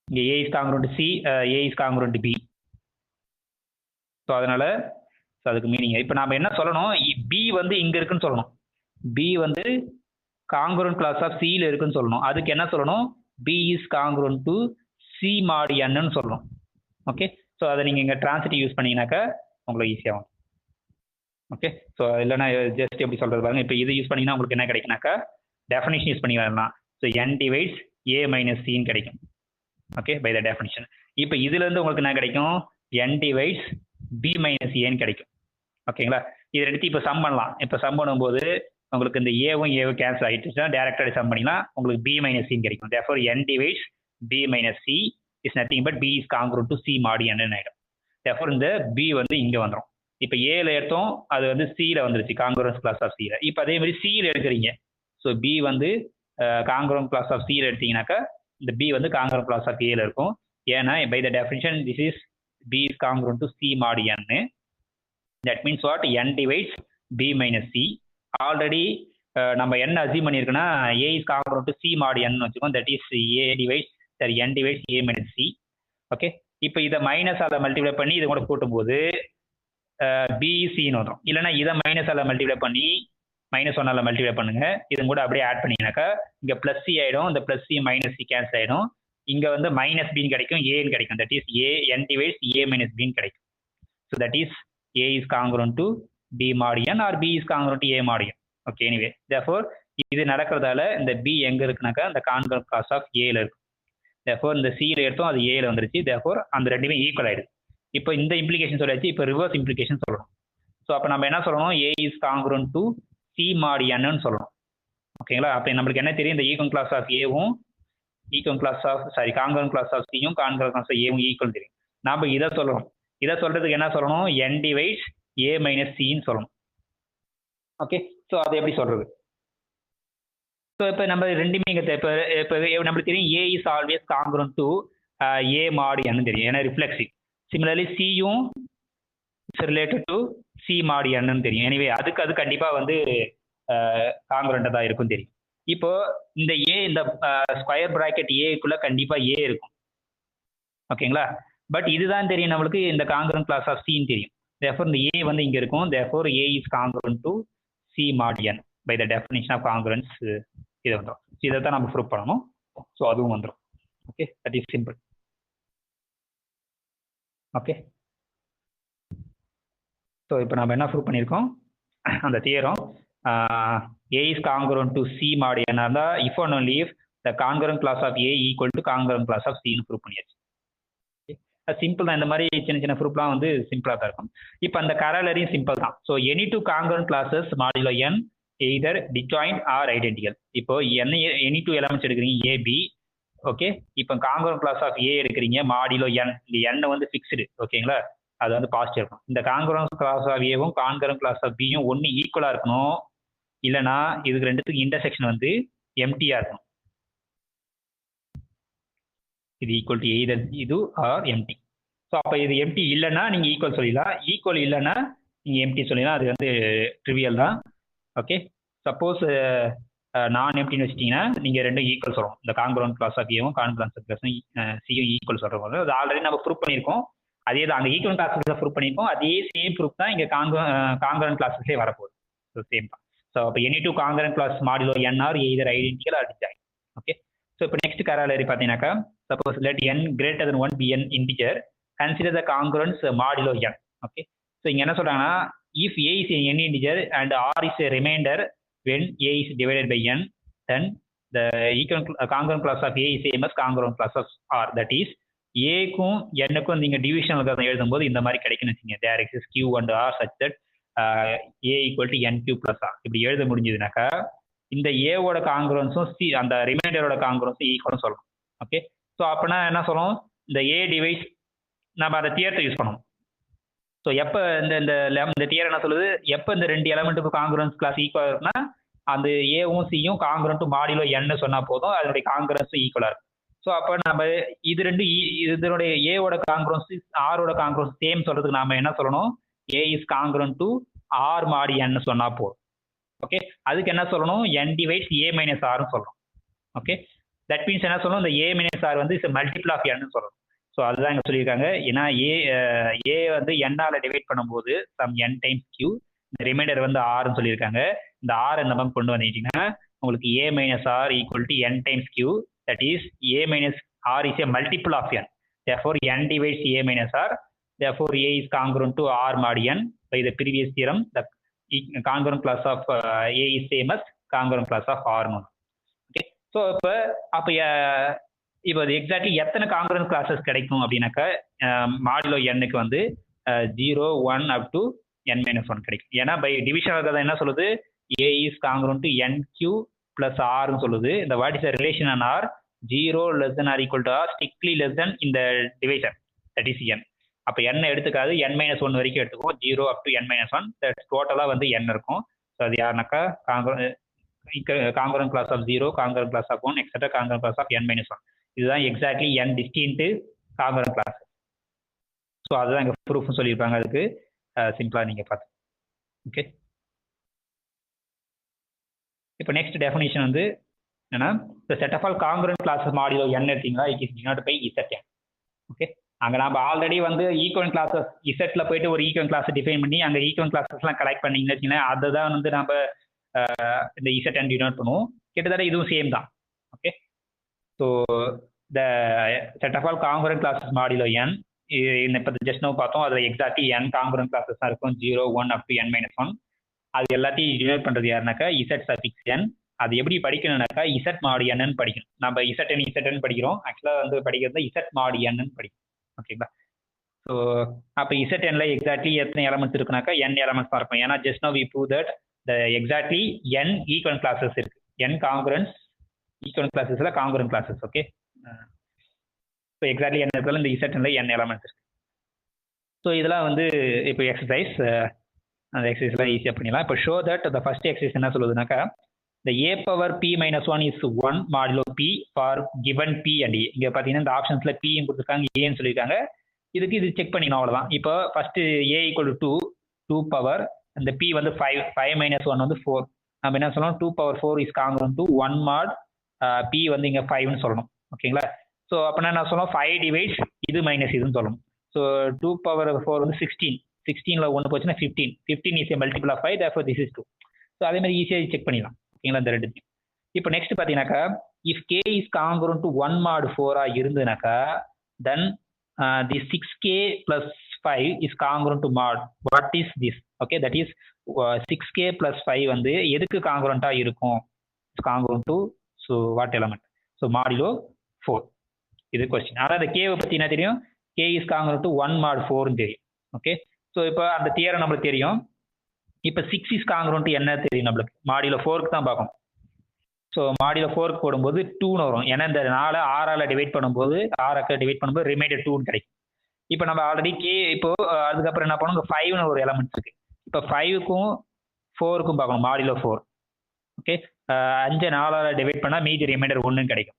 இங்கே A is congruent to C, A is congruent to B. So அதனால் அதுக்கு மீனிங் இப்போ நாம் என்ன சொல்லணும், பி வந்து இங்கே இருக்குன்னு சொல்லணும், பி வந்து காங்குரண்ட் கிளாஸ் ஆஃப் சியில் இருக்குன்னு சொல்லணும். அதுக்கு என்ன சொல்லணும், B is congruent to C mod n சொல்லணும். ஓகே, ஸோ அதை நீங்கள் இங்கே டிரான்சிட்டிவ் யூஸ் பண்ணீங்கன்னாக்கா உங்களுக்கு ஈஸியாகும். ஓகே, ஸோ இல்லைனா ஜஸ்ட் எப்படி சொல்கிறது பாருங்க, இப்போ இது யூஸ் பண்ணிங்கன்னா உங்களுக்கு என்ன கிடைக்குனாக்கா டெஃபினிஷன் யூஸ் பண்ணி வரலாம். So n divides a - c கிடைக்கும். Okay, by the definition. இப்போ இதுலேருந்து உங்களுக்கு என்ன கிடைக்கும், n divides b - a கிடைக்கும். ஓகேங்களா, இது எடுத்து இப்போ சம் பண்ணலாம். இப்போ சம் பண்ணும்போது உங்களுக்கு இந்த ஏவும் கேன்சல் ஆகிட்டுச்சுன்னா டேரக்டாக சம் பண்ணிங்கன்னா உங்களுக்கு b - c கிடைக்கும். therefore n divides b - c is nothing but b is congruent to c mod n ஆகிடும். therefore இந்த b வந்து இங்கே வந்துடும். இப்போ ஏல எடுத்தோம், அது வந்து சியில் வந்துருச்சு, காங்குரன்ஸ் கிளாஸ் ஆஃப் சியில். இப்போ அதே மாதிரி சியில் எடுக்கிறீங்க, ஸோ பி வந்து காங்குரன்ட் கிளாஸ் ஆஃப் சியில் எடுத்தீங்கன்னாக்கா இந்த பி வந்து காங்குரன்ட் கிளாஸ் ஆஃப் ஏல இருக்கும். ஏன்னா by the definition this is b is congruent to c mod n. that means what, n divides b - c. Already நம்ம என்ன அசீவ் பண்ணியிருக்கோன்னா A is congruent to C mod n வச்சுக்கோம், that is A divides சரி n divides a - c. Okay, இப்போ இதை மைனஸால் multiply பண்ணி இதை கூட கூட்டும்போது பிசின்னு வந்துடும். இல்லைனா இதை மைனஸால் மல்டிப்ளை பண்ணி -1 மல்டிப்ளை பண்ணுங்க, இது கூட அப்படியே ஆட் பண்ணிங்கனாக்கா இங்கே ப்ளஸ் சி ஆகிடும், இந்த ப்ளஸ் சி - சி கேன்சல் ஆகிடும். இங்கே வந்து -பின்னு கிடைக்கும், ஏன்னு கிடைக்கும், that is A n divides a - பின்னு கிடைக்கும். So that is a is congruent to b mod n or b is congruent to a mod n. Okay, anyway, therefore இது நடக்கிறதால இந்த B எங்கே இருக்குனாக்கா அந்த கான்கரண்ட் கிளாஸ் ஆஃப் ஏல இருக்கும். Therefore இந்த சியில் எடுத்தோம் அது ஏல வந்துருச்சு. தேர்ஃபோர் அந்த ரெண்டுமே ஈக்குவல் ஆயிடுது. இப்போ இந்த இம்ப்ளிகேஷன் சொல்லியாச்சு. இப்போ ரிவர்ஸ் இம்ப்ளிகேஷன் சொல்லணும். ஸோ அப்போ நம்ம என்ன சொல்லணும்? A is congruent to C mod என்னு சொல்லணும். ஓகேங்களா? அப்போ நம்மளுக்கு என்ன தெரியும்? இந்த ஈக்குவல் கிளாஸ் ஆஃப் ஏவும் equal class of congruent class of சியும் கான்கரண்ட் கிளாஸ் ஆஃப் ஏவும் ஈக்குவல் தெரியும். நாம இதை சொல்லணும். இதை சொல்றதுக்கு என்ன சொல்லணும்? n டிவைட்ஸ் ஏ மைனஸ் சின்னு சொல்லணும். ஓகே, ஸோ அதை எப்படி சொல்றது? ஸோ இப்போ நம்ம ரெண்டுமே இங்கே இப்போ நம்மளுக்கு தெரியும் A is always congruent to A mod என்னு தெரியும், ஏன்னா ரிஃப்ளெக்சிவ். சிமிலர்லி சியும் ரிலேட்டட் டு சி மாட் என்னு தெரியும். எனவே அதுக்கு அது கண்டிப்பாக வந்து காங்க்ரூவன்ட்டாக தான் இருக்கும் தெரியும். இப்போ இந்த ஏ இந்த ஸ்கொயர் பிராக்கெட் ஏக்குள்ள கண்டிப்பாக ஏ இருக்கும். ஓகேங்களா? பட் இதுதான் தெரியும் நம்மளுக்கு இந்த காங்க்ரூவன்ட் கிளாஸ் ஆஃப் சின்னு தெரியும். தேர்ஃபோர் இந்த ஏ வந்து இங்கே இருக்கும். Therefore A is congruent to C mod n by the definition of congruence. இது வந்துடும். இதை தான் நம்ம ப்ரூவ் பண்ணணும். ஸோ அதுவும் வந்துடும். Okay, that is simple. Okay, so இப்போ நம்ம என்ன ப்ரூவ் பண்ணியிருக்கோம்? அந்த theorem A is congruent to C mod n இருந்தால் if and only if the congruent class of A equal to congruent class of C ன்னு prove பண்ணியாச்சு. Simple தான். இந்த மாதிரி சின்ன சின்ன ப்ரூஃப்லாம் வந்து சிம்பிளாக தான் இருக்கும். இப்போ அந்த கராலரியும் சிம்பிள் தான். So any two congruent classes modulo n either disjoint or identical. இப்போ எனி டூ எலமெண்ட்ஸ் எடுக்கிறீங்க ஏபி. ஓகே, இப்போ காங்க்ரூவன்ட் கிளாஸ் ஆஃப் ஏ எடுக்கிறீங்க மாடுலோ n. இந்த n வந்து ஃபிக்ஸ்டு. ஓகேங்களா? அது வந்து பாசிட்டிவ் இருக்கும். இந்த காங்க்ரூவன்ட் கிளாஸ் ஆஃப் ஏவும் கான்கரண்ட் கிளாஸ் ஆஃப் பியும் ஒன்று ஈக்குவலாக இருக்கணும். இல்லைனா இதுக்கு ரெண்டுத்துக்கு இன்டர்செக்ஷன் வந்து எம்டியா இருக்கணும். இது ஈக்குவல் டு எய்தர் இது ஆர் எம்டி. ஸோ அப்போ இது எம்டி இல்லைன்னா நீங்கள் ஈக்குவல் சொல்லிடலாம். ஈக்குவல் இல்லைன்னா நீங்கள் எம்டி சொல்லிடலாம். அது வந்து ட்ரிவியல் தான். ஓகே, சப்போஸ் நான் எம்டின்னு வச்சிட்டிங்கன்னா நீங்கள் ரெண்டும் ஈக்குவல் சொல்லணும். இந்த காங்க்ரூவன்ட் கிளாஸ் ஆஃப் ஏவும் கான்கரண்ட் கிளாஸ் சியும் ஈக்குவல் சொல்கிறோம். அது ஆல்ரெடி நம்ம ப்ரூவ் பண்ணியிருக்கோம். அதே தான் அங்கே ஈக்குவல் கிளாஸஸ் ப்ரூவ் பண்ணியிருக்கோம். அதே சேம் ப்ரூஃப் தான் இங்கே காங்க்ரண்ட் கிளாஸஸ்லேயே வரப்போகுது. ஸோ சேம் தான். ஸோ அப்போ any two congruent class modulo n are either identical or disjoint. Okay, so இப்போ நெக்ஸ்ட் கராலரி பார்த்தீங்கன்னாக்கா suppose let n greater than 1 be an integer, consider the congruence modulo n. Okay, so இங்க என்ன சொல்றாங்கன்னா if a is an integer and r is a remainder when a is divided by n, then the congruent class of a is same as congruent class of r. That is a க்கும் n க்கும் நீங்க divisional எழுதும்போது இந்த மாதிரி கிடைக்குன்னு வச்சுங்க. there exists q and r such that a equal to n q plus r. இப்படி எழுத முடிஞ்சதுனாக்கா இந்த a ஓட காங்க்ரூவன்ஸும் c அந்த ரிமைண்டரோட காங்க்ரூவன்ஸும் ஈக்குவல்னு சொல்லணும். ஓகே, ஸோ அப்படின்னா என்ன சொல்லணும்? இந்த ஏ டிவைஸ் நம்ம அந்த தியரத்தை யூஸ் பண்ணணும். ஸோ எப்போ இந்த தியர் என்ன சொல்லுது? எப்போ இந்த ரெண்டு எலமெண்ட்டுக்கும் காங்க்ரூவன்ஸ் கிளாஸ் ஈக்குவலாக இருக்குன்னா அந்த ஏவும் சியும் காங்க்ரூவன்ட் மாடுலோ n சொன்னால் போதும், அதனுடைய காங்க்ரூவன்ஸும் ஈக்குவலாக இருக்கும். ஸோ அப்போ நம்ம இது ரெண்டு இதனுடைய ஏவோட காங்க்ரூவன்ஸ் ஆரோட காங்க்ரூவன்ஸ் சேம் சொல்றதுக்கு நாம என்ன சொல்லணும்? A is congruent to R மாடி n சொன்னால் போதும். ஓகே, அதுக்கு என்ன சொல்லணும்? n டிவைட்ஸ் ஏ மைனஸ் ஆர்னு சொல்லணும். ஓகே, தட் மீன்ஸ் என்ன சொல்லணும்? இந்த ஏ மைனஸ் ஆர் வந்து இஸ் மல்டிபிள் ஆஃப் n சொல்லணும். ஸோ அதுதான் இங்கே சொல்லியிருக்காங்க. ஏன்னா ஏ வந்து n-ஆல் டிவைட் பண்ணும்போது சம் n டைம்ஸ் q, இந்த ரிமைண்டர் வந்து ஆர்னு சொல்லியிருக்காங்க. இந்த ஆர் இந்த பக்கம் கொண்டு வந்துட்டீங்கன்னா உங்களுக்கு A minus R equal to n times q. That is A minus R is a multiple of n. therefore n divides a minus r. therefore a is congruent to r mod n. By the previous theorem, the congruent class of a is same as congruent class of r mod. Okay, so அப்போ இப்போ அது exactly எத்தனை காங்க்ரண்ட் classes கிடைக்கும் அப்படின்னாக்கா modulo n-க்கு வந்து 0, 1 up to n-1 கிடைக்கும். ஏன்னா by division இருக்கிறது என்ன சொல்லுது? a is congruent to nq plus r சொல்லுது. இந்த what is the relation on r? 0 less than or equal to r, strictly less than இந்த டிவிஷன், தட் இஸ் n. அப்போ n எடுத்துக்காது, n-1 வரைக்கும் எடுத்துக்கும். 0 up to n-1, டோட்டலாக வந்து n இருக்கும். So அது யாருனாக்கா congruent class of 0, congruent class of 1, etc. congruent class of n-1. இதுதான் exactly n distinct congruent class. So அதுதான் இங்கே ப்ரூஃப்னு சொல்லியிருப்பாங்க. அதுக்கு சிம்பிளாக நீங்கள் பார்த்து. ஓகே, இப்போ நெக்ஸ்ட் டெஃபினிஷன் வந்து என்னன்னா the set of all congruent classes modulo n எடுத்தீங்களா, it is denoted by Zn. Okay, அங்கே நம்ம ஆல்ரெடி வந்து ஈக்குவல் கிளாஸஸ் இசட்ல போயிட்டு ஒரு ஈக்குவல் கிளாஸ் டிஃபைன் பண்ணி அங்கே ஈக்குவல் கிளாஸஸ்லாம் கலெக்ட் பண்ணிங்கன்னு வச்சுக்கோங்களேன். அதுதான் வந்து நம்ம இந்த Zn டினோட் பண்ணுவோம். கிட்டத்தட்ட இதுவும் சேம் தான். Okay, so the set of all congruent classes modulo n இப்போ ஜஸ்ட் நோ பார்த்தோம். அதில் எக்ஸாக்ட்லி n காங்க்ரண்ட் கிளாஸஸ் தான் இருக்கும். 0, 1 up to n-1. அது எல்லாத்தையும் டினோட் பண்ணுறது யாருனாக்கா இசட் சஃபிக்ஸ் n. அது எப்படி படிக்கணும்னாக்கா இசட் மாடு என்னன்னு படிக்கணும். நம்ம இசட்டன் படிக்கிறோம். ஆக்சுவலாக வந்து படிக்கிறது இசட் மாடு என்னன்னு படிக்கணும். ஓகேங்களா? ஸோ அப்போ இசட்என்ல எக்ஸாக்ட்லி எத்தனை எலமெண்ட்ஸ் இருக்குனாக்கா n எலமெண்ட்ஸ் இருக்கும். ஏன்னா just now we prove that the exactly n equal classes இருக்கு. n காங்குரன்ஸ் ஈக்குவல் கிளாஸஸ்ல congruent classes. Okay, so exactly n இருக்கிறதுல இந்த இசட்என்ல n எலமெண்ட்ஸ் இருக்கு. ஸோ இதெல்லாம் வந்து இப்போ எக்ஸசைஸ், அந்த எக்ஸசைஸ்லாம் ஈஸியாக பண்ணிடலாம். இப்போ show that the first exercise என்ன சொல்லுதுனாக்கா the a power p minus 1 is 1 modulo p for given p and a. இங்க பார்த்தீங்கன்னா இந்த ஆப்ஷன்ஸ்ல p கொடுத்துருக்காங்க, ஏன்னு சொல்லியிருக்காங்க. இதுக்கு இது செக் பண்ணிக்கணும், அவ்வளோதான். இப்போ first a equal to 2 power அந்த p வந்து 5 minus 1 வந்து 4. நம்ம என்ன சொல்லணும், 2 power 4 is congruent to 1 mod p வந்து இங்கே 5ன்னு சொல்லணும். ஓகேங்களா? ஸோ அப்படின்னா என்ன சொல்லணும், 5 டிவைட்ஸ் இது மைனஸ் இதுன்னு சொல்லணும். ஸோ 2 power 4 வந்து 16. 16ல் 1 போச்சுன்னா 15. 15 is a multiple of 5, therefore this is 2. So அதே மாதிரி ஈஸியாக செக் பண்ணிடலாம். ஓகேங்களா? இந்த ரெண்டு. இப்போ நெக்ஸ்ட் பார்த்தீங்கன்னாக்கா if K is congruent to 1 mod 4 இருந்ததுனாக்கா then the 6k plus 5 is congruent to mod. What is this? Okay, that is 6k plus 5 வந்து எதுக்கு காங்குரண்டா இருக்கும்? congruent to so what element? So modulo 4. இது கொஸ்டின். ஆனால் அந்த கேவை பற்றி என்ன தெரியும், k is congruent to 1 mod 4 தெரியும். ஓகே, ஸோ இப்போ அந்த தியரம் நம்மளுக்கு தெரியும். இப்போ 6 is congruent to என்ன தெரியும் நம்மளுக்கு, மாடியூலோ 4க்கு தான் பார்க்கணும். ஸோ மாடியூலோ 4க்கு போடும்போது 2ன்னு வரும். ஏன்னா இந்த 4 6ஆல் டிவைட் பண்ணும்போது 6 டிவைட் பண்ணும்போது ரிமைண்டர் 2ன்னு கிடைக்கும். இப்போ நம்ம ஆல்ரெடி கே இப்போ அதுக்கப்புறம் என்ன பண்ணணும், 5ன்னு ஒரு எலமெண்ட்ஸ் இருக்கு. இப்போ 5க்கும் 4க்கும் பார்க்கணும் மாடியூலோ 4. ஓகே, 5 4ஆல் டிவைட் பண்ணால் மீதி ரிமைண்டர் 1ன்னு கிடைக்கும்.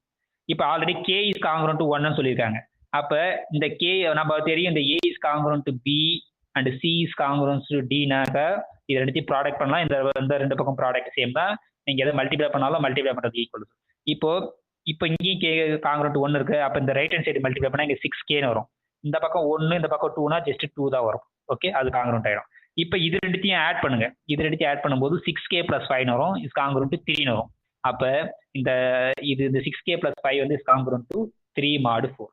இப்போ already K is congruent to 1ன்னு சொல்லியிருக்காங்க. அப்போ இந்த கே நம்ம தெரியும், இந்த A is congruent to B and C is congruence to டினாக்கா இது ரெண்டுத்தையும் ப்ராடக்ட் பண்ணலாம். இந்த ரெண்டு பக்கம் ப்ராடக்ட் சேம் தான். நீங்கள் எதை மல்டிப்ளை பண்ணாலும் மல்டிப்ளை பண்ணுறது ஈக்குவல். இப்போ இங்கேயும் கே காங்குரண்ட் 1 இருக்கு. அப்போ இந்த ரைட் ஹேண்ட் சைடு மல்டிப்ளை பண்ணால் இங்கே 6kன்னு வரும். இந்த பக்கம் 1 இந்த பக்கம் 2னா ஜஸ்ட் 2 தான் வரும். ஓகே, அது காங்குரண்ட் ஆயிடும். இப்போ இது ரெண்டுத்தையும் ஆட் பண்ணுங்க. இது ரெண்டுத்தையும் ஆட் பண்ணும்போது 6k plus 5 வரும், இஸ் காங்குரண்ட் டு 3ன்னு வரும். அப்போ இந்த 6k plus 5 வந்து இஸ் காங்குரண்ட் டு 3 mod 4.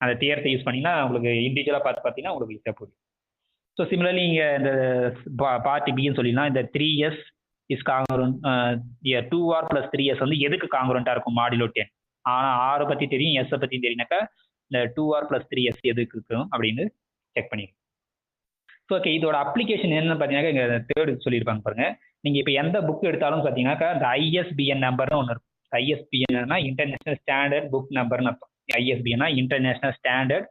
அந்த தியரத்தை யூஸ் பண்ணிங்கன்னா உங்களுக்கு இண்டிவிஜுவலாக பார்த்தீங்கன்னா உங்களுக்கு ஈஸியாக போகுது. ஸோ சிமிலர்லி இங்கே இந்த பார்ட்டி பின்னு சொல்லிடலாம். இந்த 3s is காங்குரண்ட் 2r plus 3s வந்து எதுக்கு காங்குரண்ட்டாக இருக்கும் மாடியூலோ 10. ஆனால் ஆரை பற்றி தெரியும், எஸ்ஸை பற்றி தெரியுனாக்கா இந்த 2r plus 3s எதுக்கு இருக்கும் அப்படின்னு செக் பண்ணிடுங்க. ஸோ ஓகே, இதோட அப்ளிகேஷன் என்னன்னு பார்த்தீங்கன்னாக்கா இங்கே தேர்டு சொல்லியிருப்பாங்க பாருங்க. நீங்கள் இப்போ எந்த புக் எடுத்தாலும் பார்த்தீங்கன்னாக்கா இந்த ISBN நம்பர்னு ஒன்று இருக்கும். ISBNனா இன்டர்நேஷனல் ஸ்டாண்டர்ட் புக் நம்பர்னு அர்த்தம். ISBNனா இன்டர்நேஷனல் ஸ்டாண்டர்ட்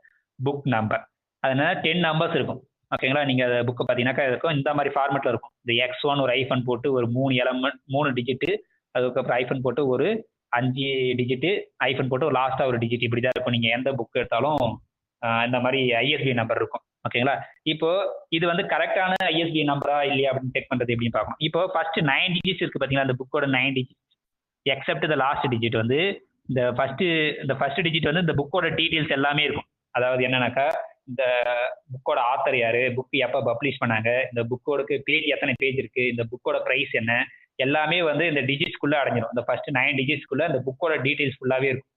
புக் நம்பர். அதனால 10 நம்பர்ஸ் இருக்கும். ஓகேங்களா? நீங்கள் அந்த புக்கை பார்த்தீங்கன்னாக்கா இருக்கும் இந்த மாதிரி ஃபார்மெட்டில் இருக்கும். இந்த X1 ஒரு ஐஃபன் போட்டு ஒரு 3 எலமெண்ட் 3 டிஜிட்டு, அதுக்கப்புறம் ஐஃபன் போட்டு ஒரு 5 டிஜிட்டு, ஐஃபன் போட்டு ஒரு லாஸ்ட்டாக ஒரு டிஜிட், இப்படி தான் இருக்கும். நீங்கள் எந்த புக் எடுத்தாலும் இந்த மாதிரி ISBN நம்பர் இருக்கும். ஓகேங்களா? இப்போ இது வந்து கரெக்டான ISBN நம்பரா இல்லையா அப்படின்னு செக் பண்ணுறது எப்படின்னு பார்க்கணும். இப்போ ஃபர்ஸ்ட் 9 டிஜிட்ஸ் இருக்குது பார்த்தீங்களா, அந்த புக்கோட 9 digit except the last digit வந்து இந்த ஃபர்ஸ்ட் டிஜிட் வந்து இந்த புக்கோட டீட்டெயில்ஸ் எல்லாமே இருக்கும். அதாவது என்னன்னாக்கா இந்த புக்கோட ஆத்தர் யாரு, புக் எப்போ பப்ளிஷ் பண்ணாங்க, இந்த புக்கோட பேஜ் எத்தனை பேஜ் இருக்கு, இந்த புக்கோட ப்ரைஸ் என்ன, எல்லாமே வந்து இந்த டிஜிட்ஸ்குள்ளே அடைஞ்சிடும். இந்த ஃபர்ஸ்ட் 9 டிஜிட்ஸ்குள்ளே அந்த புக்கோட டீட்டெயில்ஸ் ஃபுல்லாகவே இருக்கும்.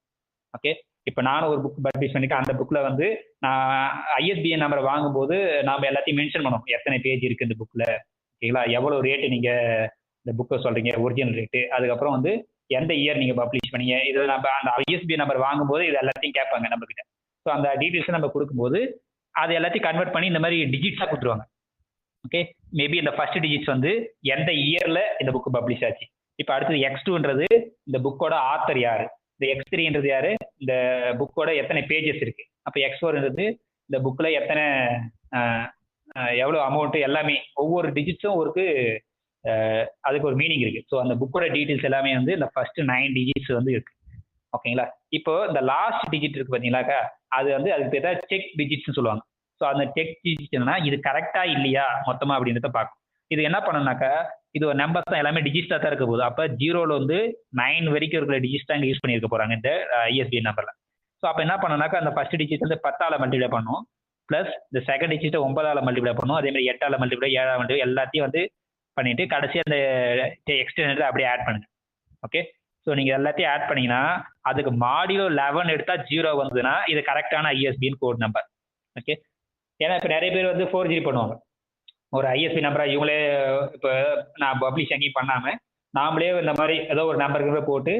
ஓகே, இப்போ நானும் ஒரு புக் பப்ளிஷ் பண்ணிட்டு அந்த புக்கில் வந்து நான் ISBN நம்பரை வாங்கும்போது நாம் எல்லாத்தையும் மென்ஷன் பண்ணுவோம், எத்தனை பேஜ் இருக்குது இந்த புக்கில். ஓகேங்களா? எவ்வளோ ரேட்டு நீங்கள் இந்த புக்கை சொல்கிறீங்க, ஒரிஜினல் ரேட்டு, அதுக்கப்புறம் வந்து எந்த இயர் நீங்கள் பப்ளிஷ் பண்ணீங்க, இதில் நம்ம அந்த ISBN நம்பர் வாங்கும்போது இது எல்லாத்தையும் கேட்பாங்க நம்மக்கிட்ட. ஸோ அந்த டீட்டெயில்ஸை நம்ம கொடுக்கும்போது அது எல்லாத்தையும் கன்வெர்ட் பண்ணி இந்த மாதிரி டிஜிட்ஸாக கொடுத்துருவாங்க. ஓகே, மேபி இந்த ஃபர்ஸ்ட் டிஜிட்ஸ் வந்து எந்த இயரில் இந்த புக்கு பப்ளிஷ் ஆச்சு. இப்போ அடுத்தது X2ன்றது இந்த புக்கோட ஆத்தர் யார், இந்த X3ன்றது யார், இந்த புக்கோட எத்தனை பேஜஸ் இருக்குது. அப்போ X4ன்றது இந்த புக்கில் எத்தனை எவ்வளோ அமௌண்ட்டு, எல்லாமே ஒவ்வொரு டிஜிட்ஸும் அதுக்கு ஒரு மீனிங் இருக்குது. ஸோ அந்த புக்கோட டீட்டெயில்ஸ் எல்லாமே வந்து இந்த ஃபர்ஸ்ட் 9 டிஜிட்ஸ் வந்து இருக்குது. ஓகேங்களா? இப்போ இந்த லாஸ்ட் டிஜிட் இருக்குது பார்த்தீங்களாக்கா, அது வந்து அதுக்கு பேர் தான் செக் டிஜிட்ஸ்னு சொல்லுவாங்க. ஸோ அந்த செக் டிஜிட் என்னன்னா இது கரெக்டாக இல்லையா மொத்தமாக அப்படின்றத பார்க்கும். இது என்ன பண்ணணும்னாக்கா இது ஒரு நம்பர்ஸ் தான், எல்லாமே டிஜிட்ஸாக தான் இருக்க போகுது. அப்போ 0ல வந்து 9 வரைக்கும் இருக்கிற டிஜிட்ஸ் தான் இங்கே யூஸ் பண்ணியிருக்க போகிறாங்க இந்த ISBN நம்பரில். ஸோ அப்போ என்ன பண்ணணும்னாக்கா அந்த ஃபர்ஸ்ட் டிஜிட் வந்து 10ஆல் மல்டிப்ளை பண்ணணும், ப்ளஸ் இந்த செகண்ட் டிஜிட்டை 9ஆல் மல்டிப்ளை பண்ணணும், அதேமாதிரி 8ஆல் மல்டிப்ளை, 7ஆல் மல்டிப்ளை, எல்லாத்தையும் வந்து பண்ணிட்டு கடைசி அந்த எக்ஸ்டெண்டட் அப்படியே ஆட் பண்ணுங்க. ஓகே, ஸோ நீங்கள் எல்லாத்தையும் ஆட் பண்ணீங்கன்னா அதுக்கு மாடியூலோ 11 எடுத்தால் 0 வந்ததுன்னா இது கரெக்டான ISBN கோட் நம்பர். ஓகே, ஏன்னா இப்போ நிறைய பேர் வந்து 4G பண்ணுவாங்க. ஒரு ISBN நம்பராக இவங்களே இப்போ நான் பப்ளிஷ் எங்கேயும் பண்ணாமல் நாமளே இந்த மாதிரி ஏதோ ஒரு நம்பருக்கு போட்டு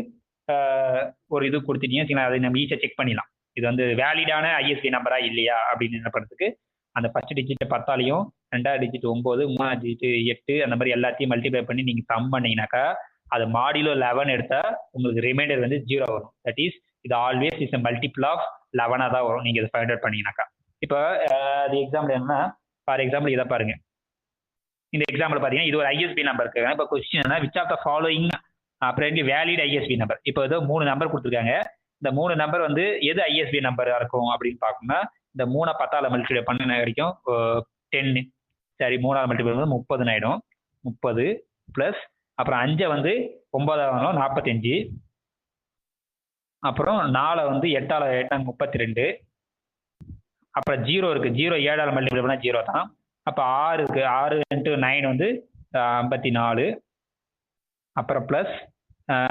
ஒரு இது கொடுத்துட்டீங்க, அதை நம்ம ஈஸியாக செக் பண்ணிடலாம். இது வந்து வேலிடான ஐஎஸ்பி நம்பரா இல்லையா அப்படின்னு என்ன பண்ணுறதுக்கு அந்த ஃபர்ஸ்ட் டிஜிட் 10ஆலையும், 2வது டிஜிட் 9, 3வது டிஜிட் 8 அந்த மாதிரி எல்லாத்தையும் மல்டிப்ளை பண்ணி நீங்கள் சம் பண்ணீங்கன்னாக்கா அது மாடிலோ 11 எடுத்தா உங்களுக்கு ரிமைண்டர் வந்து 0 வரும். தட் இஸ் இது ஆல்வேஸ் இஸ் மல்டிபிள் ஆஃப் 11 தான் வரும் நீங்கள் இதை ஃபைண்ட் அவுட் பண்ணீங்கன்னாக்கா. இப்போ அது எக்ஸாம்பிள் என்னன்னா, ஃபார் எக்ஸாம்பிள் இதை பாருங்க. இந்த எக்ஸாம்பிள் பார்த்தீங்கன்னா இது ஒரு ஐஎஸ்பி நம்பர் இருக்கு. இப்போ கொஸ்டின் என்ன, விச் ஆஃப் த ஃபாலோயிங் அப்புறம் வேலிட் ஐஎஸ்பி நம்பர். இப்போ ஏதோ 3 நம்பர் கொடுத்துருக்காங்க. இந்த 3 நம்பர் வந்து எது ஐஎஸ்பி நம்பராக இருக்கும் அப்படின்னு பார்க்கணும்னா, இந்த 3 10ஆல் மல்டிப்ளை பண்ண வரைக்கும் 10, சரி 3ஆல் மல்டிப்ளை பண்ணும்போது 30 ஆயிடும். 30 ப்ளஸ் அப்புறம் 5 வந்து 9 45, அப்புறம் 4 வந்து 8ஆல் 32, அப்புறம் 0 இருக்கு, 0 7ஆல் மல்டிப்ளை பண்ணால் 0 தான். அப்போ 6 இருக்கு, 6 × 9 வந்து 54, அப்புறம் ப்ளஸ்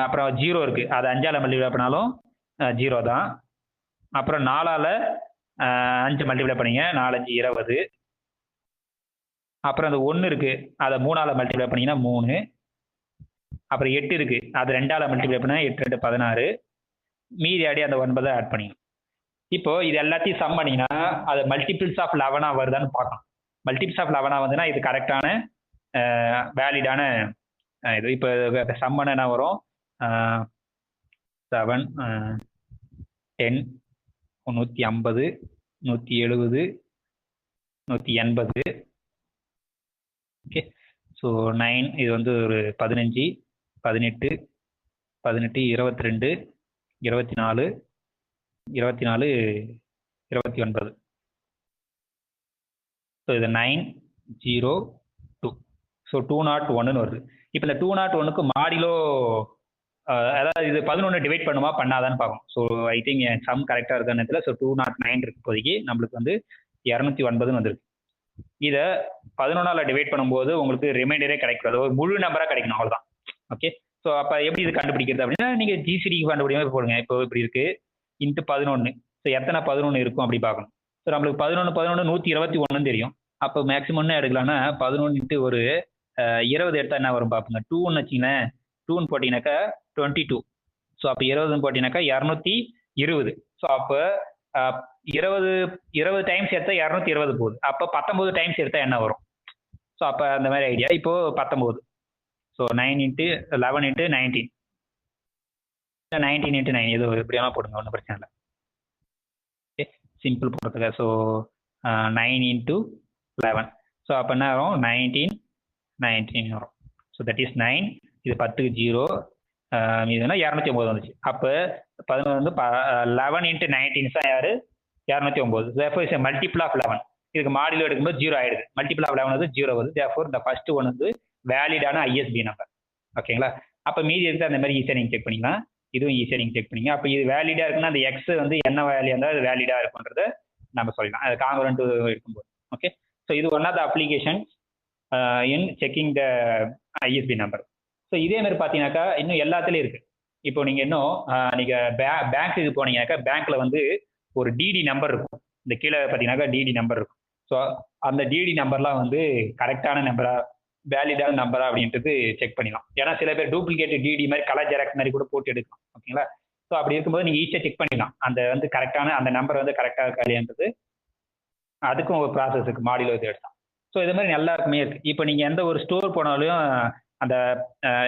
அப்புறம் 0 இருக்கு, அது 5ஆல் மல்டிப்ளை பண்ணாலும் 0 தான். அப்புறம் 4ஆல் 5 மல்டிப்ளை பண்ணீங்க, 4 5 20. அப்புறம் அந்த 1 இருக்கு, அதை 3ஆல் மல்டிப்ளை பண்ணீங்கன்னா 3. அப்புறம் 8 இருக்கு, அது 2ஆல் மல்டிப்ளை பண்ணா 8 2 16. மீதி ஆடி அந்த 9 ஆட் பண்ணிங்க. இப்போ இது எல்லாத்தையும் சம் பண்ணீங்கன்னா அது மல்டிபிள்ஸ் ஆஃப் 11 வருதான்னு பார்க்கணும். மல்டிபிள்ஸ் ஆஃப் 11 வந்துன்னா இது கரெக்டான வேலிடான இது. இப்போ சம் பண்ண என்ன வரும், 7 10 150 170 180. ஓகே, ஸோ 9 இது வந்து ஒரு 15 18 18 22 24 24 29. ஸோ இது 9 0 2. ஸோ 201 வருது. இப்போ இந்த 201க்கு மாடிலோ அதாவது இது 11 டிவைட் பண்ணுமா பண்ணாதான்னு பார்க்கணும். ஸோ ஐ திங்க் சம் கரெக்டாக இருக்கிற. ஸோ 209 இருக்கு இப்போதைக்கு, நம்மளுக்கு வந்து 209 வந்துருக்கு. இதை 11ஆல் டிவைட் பண்ணும்போது உங்களுக்கு ரிமைண்டரே கிடைக்காது, ஒரு முழு நம்பராக கிடைக்கணும், அவ்வளோதான். ஓகே, ஸோ அப்போ எப்படி இது கண்டுபிடிக்கிறது அப்படின்னா நீங்கள் ஜிசிடிக்கு கண்டுபிடிக்காம போடுங்க. இப்போ இப்படி இருக்கு இன்ட்டு 11. ஸோ எத்தனை 11 இருக்கும் அப்படி பார்க்கணும். ஸோ நம்மளுக்கு 11 11 121 தெரியும். அப்போ மேக்ஸிமம் என்ன எடுக்கலாம்னா 11 இன்ட்டு ஒரு 20 எடுத்தால் என்ன வரும் பார்ப்போங்க. 2ன்னு வச்சிங்களேன், 2ன்னு போட்டிங்கனாக்கா 22. ஸோ அப்போ 20ன்னு போட்டிங்கனாக்கா 220. ஸோ அப்போ 20 டைம்ஸ் எடுத்தால் 220 போகுது. அப்போ 19 டைம்ஸ் எடுத்தால் என்ன வரும்? ஸோ அப்போ அந்த மாதிரி ஐடியா. இப்போ 19. ஸோ 9 × 11 × 19, 19 × 9 ஏதோ எப்படியானா போடுங்க, ஒன்றும் பிரச்சனை இல்லை. ஓகே, சிம்பிள் போடுறதுக்கு. ஸோ 9 × 11. ஸோ அப்போ என்ன வரும், 19 வரும். So that is 9. இது 10க்கு 0, இதுனா 209 வந்துச்சு. அப்போ 11 வந்து 11 × 19 தான் யாரு, 209. therefore is a multiple of 11. இதுக்கு மாடியில் எடுக்கும்போது 0 ஆயிடுது. மல்டிபிள் ஆஃப் 11 வந்து 0 வருது. therefore the first one வந்து வேலிடான ஐஎஸ்பி நம்பர். ஓகேங்களா? அப்போ மீதி எடுத்து அந்த மாதிரி ஈஸியாக நீங்கள் செக் பண்ணிக்கலாம். இதுவும் ஈஸியாக நீங்கள் செக் பண்ணிங்க. அப்போ இது வேலிடாக இருக்குன்னா அந்த எக்ஸ் வந்து என்ன வேல்யூ இருந்தால் அது வேலிடாக இருக்குன்றதை நம்ம சொல்லிக்கலாம், அது காங்கரண்ட் இருக்கும்போது. ஓகே, ஸோ இது one of the application in checking the ISBN number. So இதே மாதிரி பார்த்தீங்கன்னாக்கா இன்னும் எல்லாத்துலேயும் இருக்குது. இப்போ நீங்கள் இன்னும் நீங்கள் பேங்க்குக்கு போனீங்கன்னாக்கா பேங்க்கில் வந்து ஒரு டிடி நம்பர் இருக்கும். இந்த கீழே பார்த்தீங்கன்னாக்கா டிடி நம்பர் இருக்கும். ஸோ அந்த டிடி நம்பர்லாம் வந்து கரெக்டான நம்பரா வேலிடான நம்பரா அப்படின்றது செக் பண்ணிடலாம். ஏன்னா சில பேர் டூப்ளிகேட் டிடி மாதிரி கலர் ஜெராக்ஸ் மாதிரி கூட போட்டு எடுக்கலாம். ஓகேங்களா? ஸோ அப்படி இருக்கும்போது நீங்கள் ஈஸியாக செக் பண்ணிடலாம் அந்த வந்து கரெக்டான அந்த நம்பர் வந்து கரெக்டாக இருக்கா இல்லையான்றது. அதுக்கும் ஒரு ப்ராசஸ் இருக்குது, மாடியில் இது எடுத்தான். ஸோ இது மாதிரி எல்லாருக்குமே இருக்குது. இப்போ நீங்கள் எந்த ஒரு ஸ்டோர் போனாலும் அந்த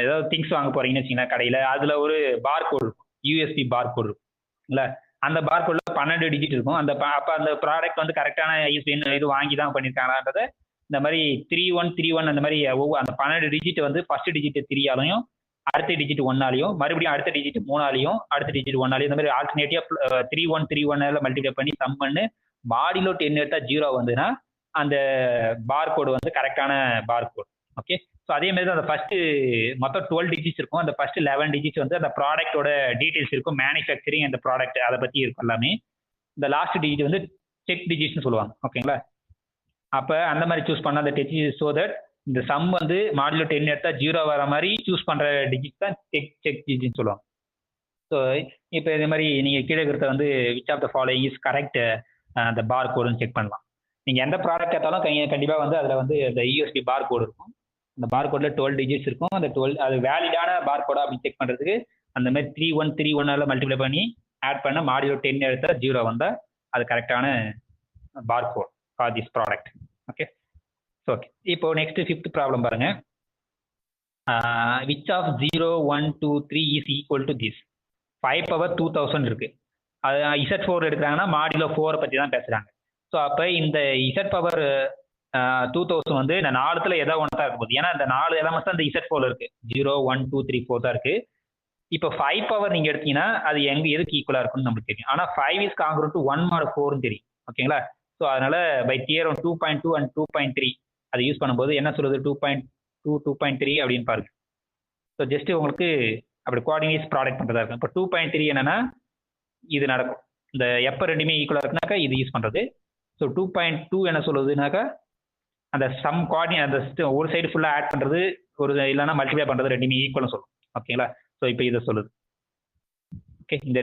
ஏதாவது திங்ஸ் வாங்க போகிறீங்கன்னு வச்சிங்கன்னா கடையில் அதில் ஒரு பார் கோட் இருக்கும், யூஎஸ்பி பார் கோட் இருக்கும் இல்லை? அந்த பார் கோடில் 12 டிஜிட் இருக்கும். அப்போ அந்த ப்ராடக்ட் வந்து கரெக்டான ஐஎஸ்பி இது வாங்கி தான் பண்ணியிருக்காங்கன்றதை இந்த மாதிரி 3131 அந்த மாதிரி அந்த 12 டிஜிட் வந்து ஃபர்ஸ்ட் டிஜிட் 3ஆலையும் அடுத்த டிஜிட் 1ஆலையும் மறுபடியும் அடுத்த டிஜிட் 3ஆலையும் அடுத்த டிஜிட் 1ஆலையும் இந்த மாதிரி ஆல்டர்னேட்டிவாக 3131 மல்டிப்ளை பண்ணி சம் பண்ணு மாடிலோ 10 எடுத்தால் 0 வந்துன்னா அந்த பார் கோடு வந்து கரெக்டான பார் கோட். ஓகே, ஸோ அதே மாதிரி தான் அந்த ஃபர்ஸ்ட் மொத்தம் 12 டிஜிட்ஸ் இருக்கும். அந்த ஃபர்ஸ்ட் 11 டிஜிட்ஸ் வந்து அந்த ப்ராடக்டோட டீடைல்ஸ் இருக்கும், மேனுஃபேக்சரிங் அந்த ப்ராடக்ட் அதை பற்றி இருக்கும் எல்லாமே. இந்த லாஸ்ட் டிஜிட் வந்து செக் டிஜிட்ஸ்னு சொல்லுவாங்க. ஓகேங்களா? அப்போ அந்த மாதிரி சூஸ் பண்ண அந்த டிஜிட், ஸோ தட் இந்த சம் வந்து மாடிலோ 10 எடுத்தால் 0 வர மாதிரி சூஸ் பண்ணுற டிஜிட் தான் செக் டிஜிட்னு சொல்லுவாங்க. ஸோ இப்போ இதே மாதிரி நீங்கள் கீழே இருக்கிறத வந்து which of the following is correct அந்த பார் கோடுன்னு செக் பண்ணலாம். நீங்கள் எந்த ப்ராடக்ட் எடுத்தாலும் கண்டிப்பாக வந்து அதில் வந்து அந்த யூஎஸ்பி பார் கோடு இருக்கும். அந்த பார் கோடில் 12 டிஜிட்ஸ் இருக்கும். அந்த 12 அது வேலிடான பார் கோடா அப்படி செக் பண்ணுறதுக்கு அந்த மாதிரி 3131 மல்டிப்ளை பண்ணி ஆட் பண்ண மாடியூல் 10 எடுத்தால் 0 வந்தால் அது கரெக்டான bar code for this product. Okay, so okay. இப்போ நெக்ஸ்ட் 5th ப்ராப்ளம் பாருங்க. Which of 0 1 2 3 is equal to this. 5 power 2000 இருக்கு. அது Z4 எடுக்கிறாங்கன்னா மாடியூல் 4 பற்றி தான் பேசுகிறாங்க. ஸோ அப்போ இந்த Z பவர் 2000 வந்து இந்த 4த்துல ஏதாவது ஒன்று தான் இருக்க போகுது. ஏன்னா இந்த 4 எலமெண்ட்ஸ் தான் இந்த Z4 இருக்கு. 0 1 2 3 4 தான் இருக்கு. இப்போ 5 பவர் நீங்க எடுத்தீங்கன்னா அது எதுக்கு ஈக்குவலா இருக்கும்னு நமக்கு தெரியும். ஆனா 5 இஸ் காங்கிரண்ட் டு 1 mod 4 தெரியும். ஓகேங்களா? ஸோ அதனால பை தியரம் 2.2 அண்ட் 2.3 அதை யூஸ் பண்ணும்போது என்ன சொல்லுது 2.2 2.3 அப்படின்னு பாருங்க. ஸோ ஜஸ்ட் உங்களுக்கு அப்படி கோஆர்டினேட்ஸ் ப்ராடக்ட் பண்ணுறதா இருக்கும். இப்போ 2.3 என்னன்னா இது நடக்கும். இந்த எப்போ ரெண்டுமே ஈக்குவலாக இருக்குனாக்கா இது யூஸ் பண்ணுறது. ஸோ 2.2 என்ன சொல்லுதுனாக்கா அந்த சம் கோஆர்டினேட் அந்த ஒரு சைடு ஃபுல்லாக ஆட் பண்ணுறது ஒரு இல்லைன்னா மல்டிப்ளை பண்ணுறது ரெண்டுமே ஈக்குவல்னு சொல்லும். ஓகேங்களா? ஸோ இப்போ இதை சொல்லுது. ஓகே, இந்த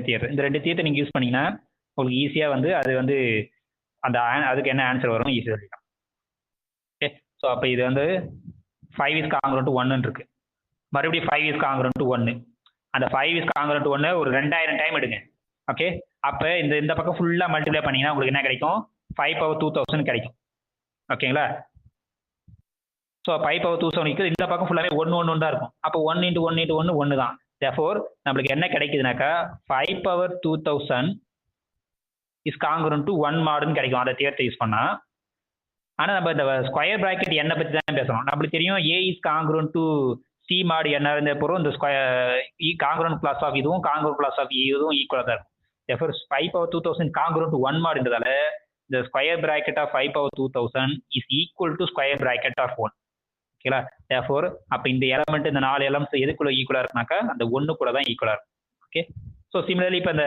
ரெண்டு தியரத்தை நீங்கள் யூஸ் பண்ணீங்கன்னா உங்களுக்கு ஈஸியாக வந்து அது வந்து அந்த அதுக்கு என்ன ஆன்சர் வரும் ஈஸியாக சொல்லிக்கலாம். ஓகே, ஸோ அப்போ இது வந்து 5 இஸ் காங்கிரண்ட் டு 1 இருக்கு. மறுபடியும் 5 இஸ் காங்கிரண்ட் டு 1. அந்த 5 இஸ் காங்கிரண்ட் டு 1 ஒரு 2000 டைம் எடுங்க. ஓகே, அப்போ இந்த பக்கம் ஃபுல்லாக மல்டிப்ளை பண்ணீங்கன்னா உங்களுக்கு என்ன கிடைக்கும் 5 பவர் 2000 கிடைக்கும். ஓகேங்களா? ஸோ 5 பவர் 2000 இந்த பக்கம் ஃபுல்லாகவே 1 1 தான் இருக்கும். அப்போ 1 × 1 × 1 1 தான். therefore நம்மளுக்கு என்ன கிடைக்குதுனாக்கா 5 பவர் 2000 இஸ் காங்கிரண்ட் டு 1 மாடுன்னு கிடைக்கும் அந்த தியரத்தை யூஸ் பண்ணா. ஆனால் நம்ம இந்த ஸ்கொயர் பிராக்கெட் என்ன பற்றி தான் பேசணும். நம்மளுக்கு தெரியும் A is congruent to C மாடு என்ன இருந்த போகிறோம் இந்த ஸ்கொயர் காங்கிரண்ட் கிளாஸ் ஆஃப் இதுவும் காங்கிரண்ட் கிளாஸ் ஆஃப் இதுவும் ஈக்குவலாக தான் இருக்கும். therefore 5 power 2000 congruent to 1 மாடுன்றதால the square bracket of 5 power 2000 is equal to square bracket of 1. ஓகேங்களா? therefore அப்போ இந்த எலமெண்ட் இந்த 4 எலமெண்ட்ஸ் எதுக்குள்ள ஈக்குவலாக இருக்குனாக்கா அந்த 1 கூட தான் ஈக்குவலாக இருக்கும். ஓகே, ஸோ சிமிலர்லி இப்போ இந்த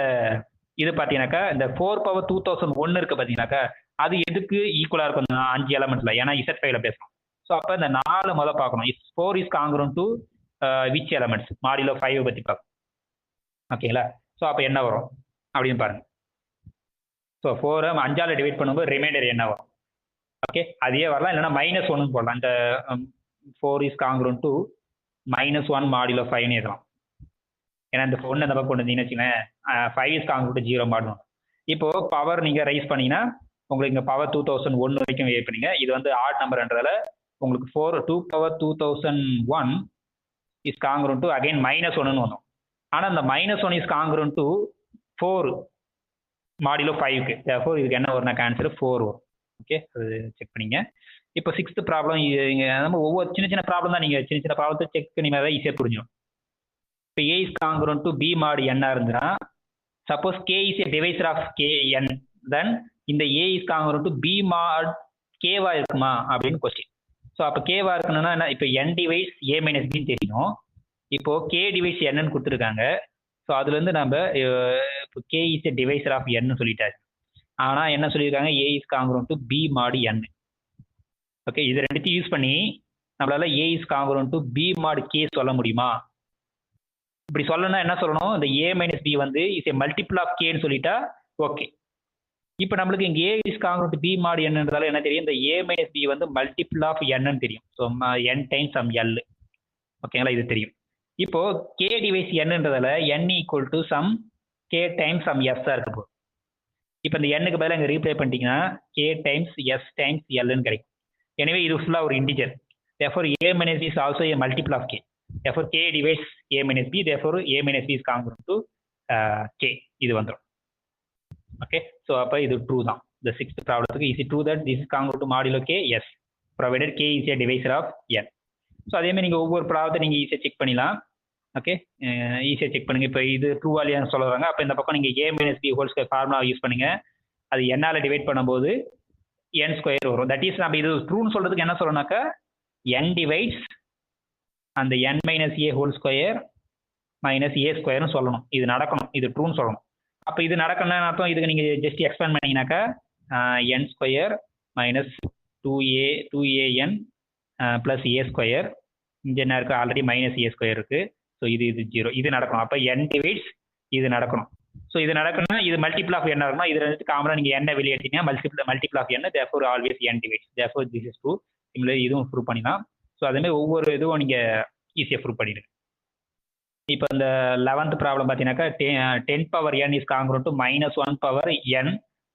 இது பார்த்தீங்கன்னாக்கா இந்த 4 பவர் 2001 இருக்கு பார்த்தீங்கன்னாக்கா அது எதுக்கு ஈக்குவலாக இருக்கும் 5 எலமெண்ட்ஸ்ல. ஏன்னா Z5ல பேசணும். ஸோ அப்போ இந்த 4 முதல் பார்க்கணும். 4 is congruent to which elements module 5 பற்றி பார்க்கணும். ஓகேங்களா? ஸோ அப்போ என்ன வரும் அப்படின்னு பாருங்க. ஸோ 4 5ஆல் டிவைட் பண்ணும்போது ரிமைண்டர் என்ன வரும்? ஓகே, அதே வரலாம். இல்லைன்னா -1 போடலாம். இந்த 4 இஸ் காங்கிரண்ட் டு -1 மாடியூல் 5ன்னு எழுதலாம். ஏன்னா இந்த 1 அந்த பக்கம் கொண்டு வந்தீங்கன்னு வச்சுக்கோங்களேன் 5 இஸ் காங்கிரண்ட் டு 0 மாடணும். இப்போ பவர் நீங்கள் ரைஸ் பண்ணீங்கன்னா உங்களுக்கு இங்கே பவர் 2001 வரைக்கும் வெயிட் பண்ணீங்க. இது வந்து ஆட் நம்பர்ன்றதால உங்களுக்கு 2 power 2001 is congruent to again -1ன்னு வரும். ஆனால் இந்த -1 இஸ் காங்கிரண்ட் டு 4 மாடியூல் 5க்கு. therefore இதுக்கு என்ன வரும் ஆன்சர் 4 வரும். ஓகே, அது செக் பண்ணிங்க. இப்போ 6th ப்ராப்ளம் நம்ம ஒவ்வொரு சின்ன ப்ராப்ளம் தான் நீங்கள் சின்ன ப்ராப்ளத்தை செக் பண்ணி தான் ஈஸியாக புரிஞ்சிடும். இப்போ ஏ is congruent to B mod என்ன இருந்துன்னா suppose K is a divisor of K n then இந்த A is congruent to B mod கேவா இருக்குமா அப்படின்னு கொஸ்டின். ஸோ அப்போ கேவா இருக்கணும்னா என்ன இப்போ என் டிவைஸ் ஏ மைனஸ் பின்னு தெரியும். இப்போ கே டிவைஸ் என்னன்னு கொடுத்துருக்காங்க. ஸோ அதுலேருந்து நம்ம இப்போ K is a divisor of என்னு சொல்லிட்டாரு. ஆனால் என்ன சொல்லியிருக்காங்க A is congruent to B mod n. Okay, இது ரெண்டுத்தையும் யூஸ் பண்ணி நம்மளால A is congruent to B mod K சொல்ல முடியுமா? இப்படி சொல்லணும்னா என்ன சொல்லணும் இந்த ஏ மைனஸ் பி வந்து இஸ் ஏ மல்டிபிள் ஆஃப் கேன்னு சொல்லிட்டா ஓகே. இப்போ நம்மளுக்கு இங்கே A is congruent to B mod என்னன்றதால என்ன தெரியும் இந்த ஏ மைனஸ் பி வந்து மல்டிபிள் ஆஃப் என்னன்னு தெரியும். So n times some L. ஓகேங்களா? இது தெரியும். இப்போ கே டிவைஸ் என்னன்றதால n equal to some K times some S இருக்கு போகுது. இப்போ இந்த எண்ணுக்கு பதிலாக இங்கே ரீப்ளே பண்ணிட்டீங்கன்னா கே டைம்ஸ் எஸ் டைம்ஸ் எல்னு கிடைக்கும். எனவே இது ஃபுல்லாக ஒரு integer. therefore a minus b is also a multiple of k. therefore k divides a minus b. therefore a minus b is congruent to k. இது வந்துடும். ஓகே, ஸோ அப்போ இது ட்ரூ தான். இந்த 6th ப்ராப்ளத்துக்கு is true that this is congruent to modulo K S provided K is a divisor of n. So அதேமாதிரி நீங்கள் ஒவ்வொரு ப்ராப்ளத்தை நீங்கள் ஈஸியாக செக் பண்ணிடலாம். ஓகே, ஈஸியாக செக் பண்ணுங்கள். இப்போ இது ட்ரூ ஆலியான்னு சொல்லுவாங்க. அப்போ இந்த பக்கம் நீங்கள் A minus B whole square formula use பண்ணுங்க. அது என்னால் டிவைட் பண்ணும்போது என் ஸ்கொயர் வரும். தட் இஸ் நம்ம இது ட்ரூன்னு சொல்கிறதுக்கு என்ன சொல்லணும்னாக்கா n டிவைட்ஸ் அந்த n minus A whole square minus A ஸ்கொயர்னு சொல்லணும். இது நடக்கணும், இது ட்ரூன்னு சொல்லணும். அப்போ இது நடக்கணும்னு அர்த்தம் இதுக்கு நீங்கள் just expand பண்ணிங்கனாக்கா n square minus 2an plus A square. இங்கே என்ன இருக்குது ஆல்ரெடி மைனஸ் ஏ ஸ்கொயர் இருக்குது. ஸோ இது 0 இது நடக்கணும். அப்போ n டிவைட்ஸ் இது நடக்கணும். ஸோ இது நடக்கணும்னா இது மல்டிபிள் ஆஃப் என்ன இருக்குன்னா இது ரெண்டு காமனாக நீங்கள் என்ன வெளியேற்றிங்கன்னா மல்டிபிள் ஆஃப் என்ன therefore always n divides. therefore this is true. Similar இதுவும் ப்ரூவ் பண்ணிடலாம். ஸோ அதேமாதிரி ஒவ்வொரு இதுவும் நீங்கள் ஈஸியாக ப்ரூவ் பண்ணிடுங்க. இப்போ இந்த 11th ப்ராப்ளம் பார்த்தீங்கன்னாக்கா 10 power n is congruent to -1 power n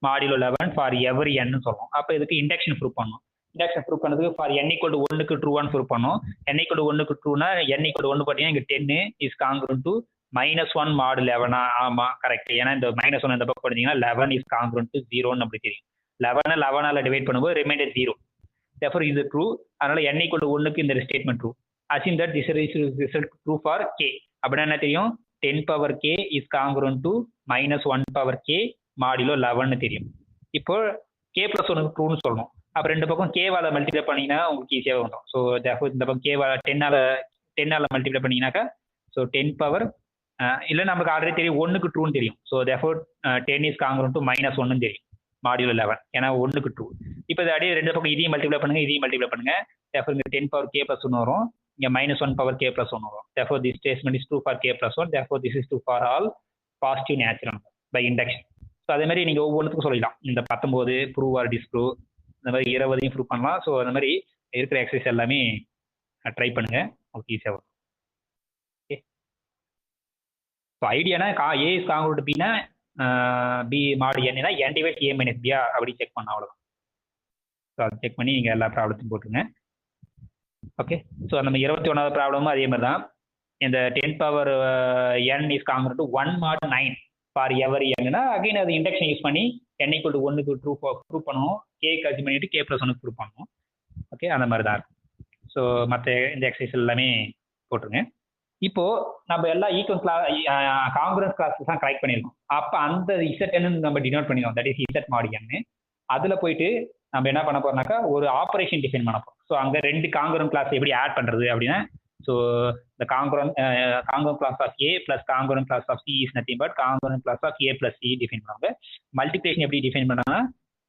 modulo 11 for every n சொல்லுவோம். அப்போ இதுக்கு இண்டக்ஷன் ப்ரூவ் பண்ணணும். இண்டக்ஷன் ப்ரூவ் பண்ணதுக்கு ஃபார் n ஈக்குவல் டு 1க்கு ட்ரூவான்னு ப்ரூவ் பண்ணணும். n ஈக்குவல் டு 1க்கு ட்ரூனா n ஈக்குவல் டு 1 பார்த்தீங்கன்னா இங்கே 10 இஸ் காங்க்ரூண்ட் டு -1 மாடு 11. ஆமாம் கரெக்ட். ஏன்னா இந்த -1 இந்த பக்கம் பார்த்தீங்கன்னா 11 இஸ் காங்க்ரூண்ட் டு 0ன்னு அப்படி தெரியும். 11 டிவைட் பண்ணும்போது ரிமைண்டர் 0. therefore இது ட்ரூ. அதனால n ஈக்குவல் டு 1க்கு இந்த statement true. assume that this result true for k. அப்படின்னா என்ன தெரியும்? 10 power k is congruent to -1 power k modulo 11ன்னு தெரியும். இப்போ k + 1க்கு ட்ரூன்னு சொல்லணும். அப்போ ரெண்டு பக்கம் k-வால மல்டிப்ளை பண்ணீங்கன்னா உங்களுக்கு ஈஸியாக வந்துடும். ஸோ இந்த பக்கம் k-வால 10ஆல மல்டிப்ளை பண்ணீங்கன்னாக்கா ஸோ 10 பவர் இல்லை நமக்கு ஆல்ரெடி தெரியும் 1க்கு ட்ரூன்னு தெரியும். So therefore 10 is congruent to -1ன்னு தெரியும் மாடியூலோ 11. ஏன்னா 1க்கு ட்ரூ. இப்போ இது அப்படியே ரெண்டு பக்கம் இதையும் மல்டிப்ளை பண்ணுங்க, இதையும் மல்டிப்ளை பண்ணுங்க. therefore இங்கே 10 பவர் k + 1 வரும். இங்கே -1 பவர் k + 1 வரும். therefore this statement is true for k + 1. therefore this is true for all positive natural number by induction. So அதே மாதிரி நீங்கள் ஒவ்வொன்றுக்கும் சொல்லிடலாம். இந்த 19 ப்ரூவ் ஆர் டிஸ்ப்ரூவ், இந்த மாதிரி 20 ப்ரூவ் பண்ணலாம். ஸோ அந்த மாதிரி இருக்கிற எக்ஸசைஸ் எல்லாமே ட்ரை பண்ணுங்க, உங்களுக்கு ஈஸியாக வரும். ஓகே. ஸோ ஐடியானா ஏ இஸ் காங்க்ரூண்ட் பின்னா பி மாடு என்னன்னா n டிவைட் a - b அப்படி செக் பண்ண அவ்வளோதான். ஸோ அதை செக் பண்ணி நீங்கள் எல்லா ப்ராப்ளத்தையும் போட்டுருங்க. ஓகே. ஸோ நம்ம 21வது ப்ராப்ளமும் அதே மாதிரி தான். இந்த 10 power n is congruent to 1 mod 9 for every என்னன்னா அகைன் அது இண்டக்ஷன் யூஸ் பண்ணி n ஈக்குவல் டு 1க்கு ப்ரூவ் பண்ணணும். k கன்சியூம் பண்ணிட்டு k + 1க்கு ப்ரூவ் பண்ணணும். ஓகே, அந்த மாதிரி தான் இருக்கும். ஸோ மற்ற இந்த எக்ஸசைஸ் எல்லாமே போட்டுருங்க. இப்போ நம்ம எல்லா ஈக்குவல் காங்கிரன்ஸ் கிளாஸஸ் தான் கலெக்ட் பண்ணியிருக்கோம். அப்போ அந்த Z நம்ம டினோட் பண்ணிடுவோம். That is Z mod n. அதில் போயிட்டு நம்ம என்ன பண்ண போறோம்னாக்கா ஒரு ஆப்ரேஷன் டிஃபைன் பண்ண போறோம். ஸோ அங்கே ரெண்டு காங்கிரன் கிளாஸ் எப்படி ஆட் பண்ணுறது அப்படின்னா, so the congruent class of A plus congruent class of C is nothing but congruent class of A plus C define பண்ணுவாங்க. மல்டிப்ளிகேஷன் எப்படி டிஃபைன் பண்ணாங்கன்னா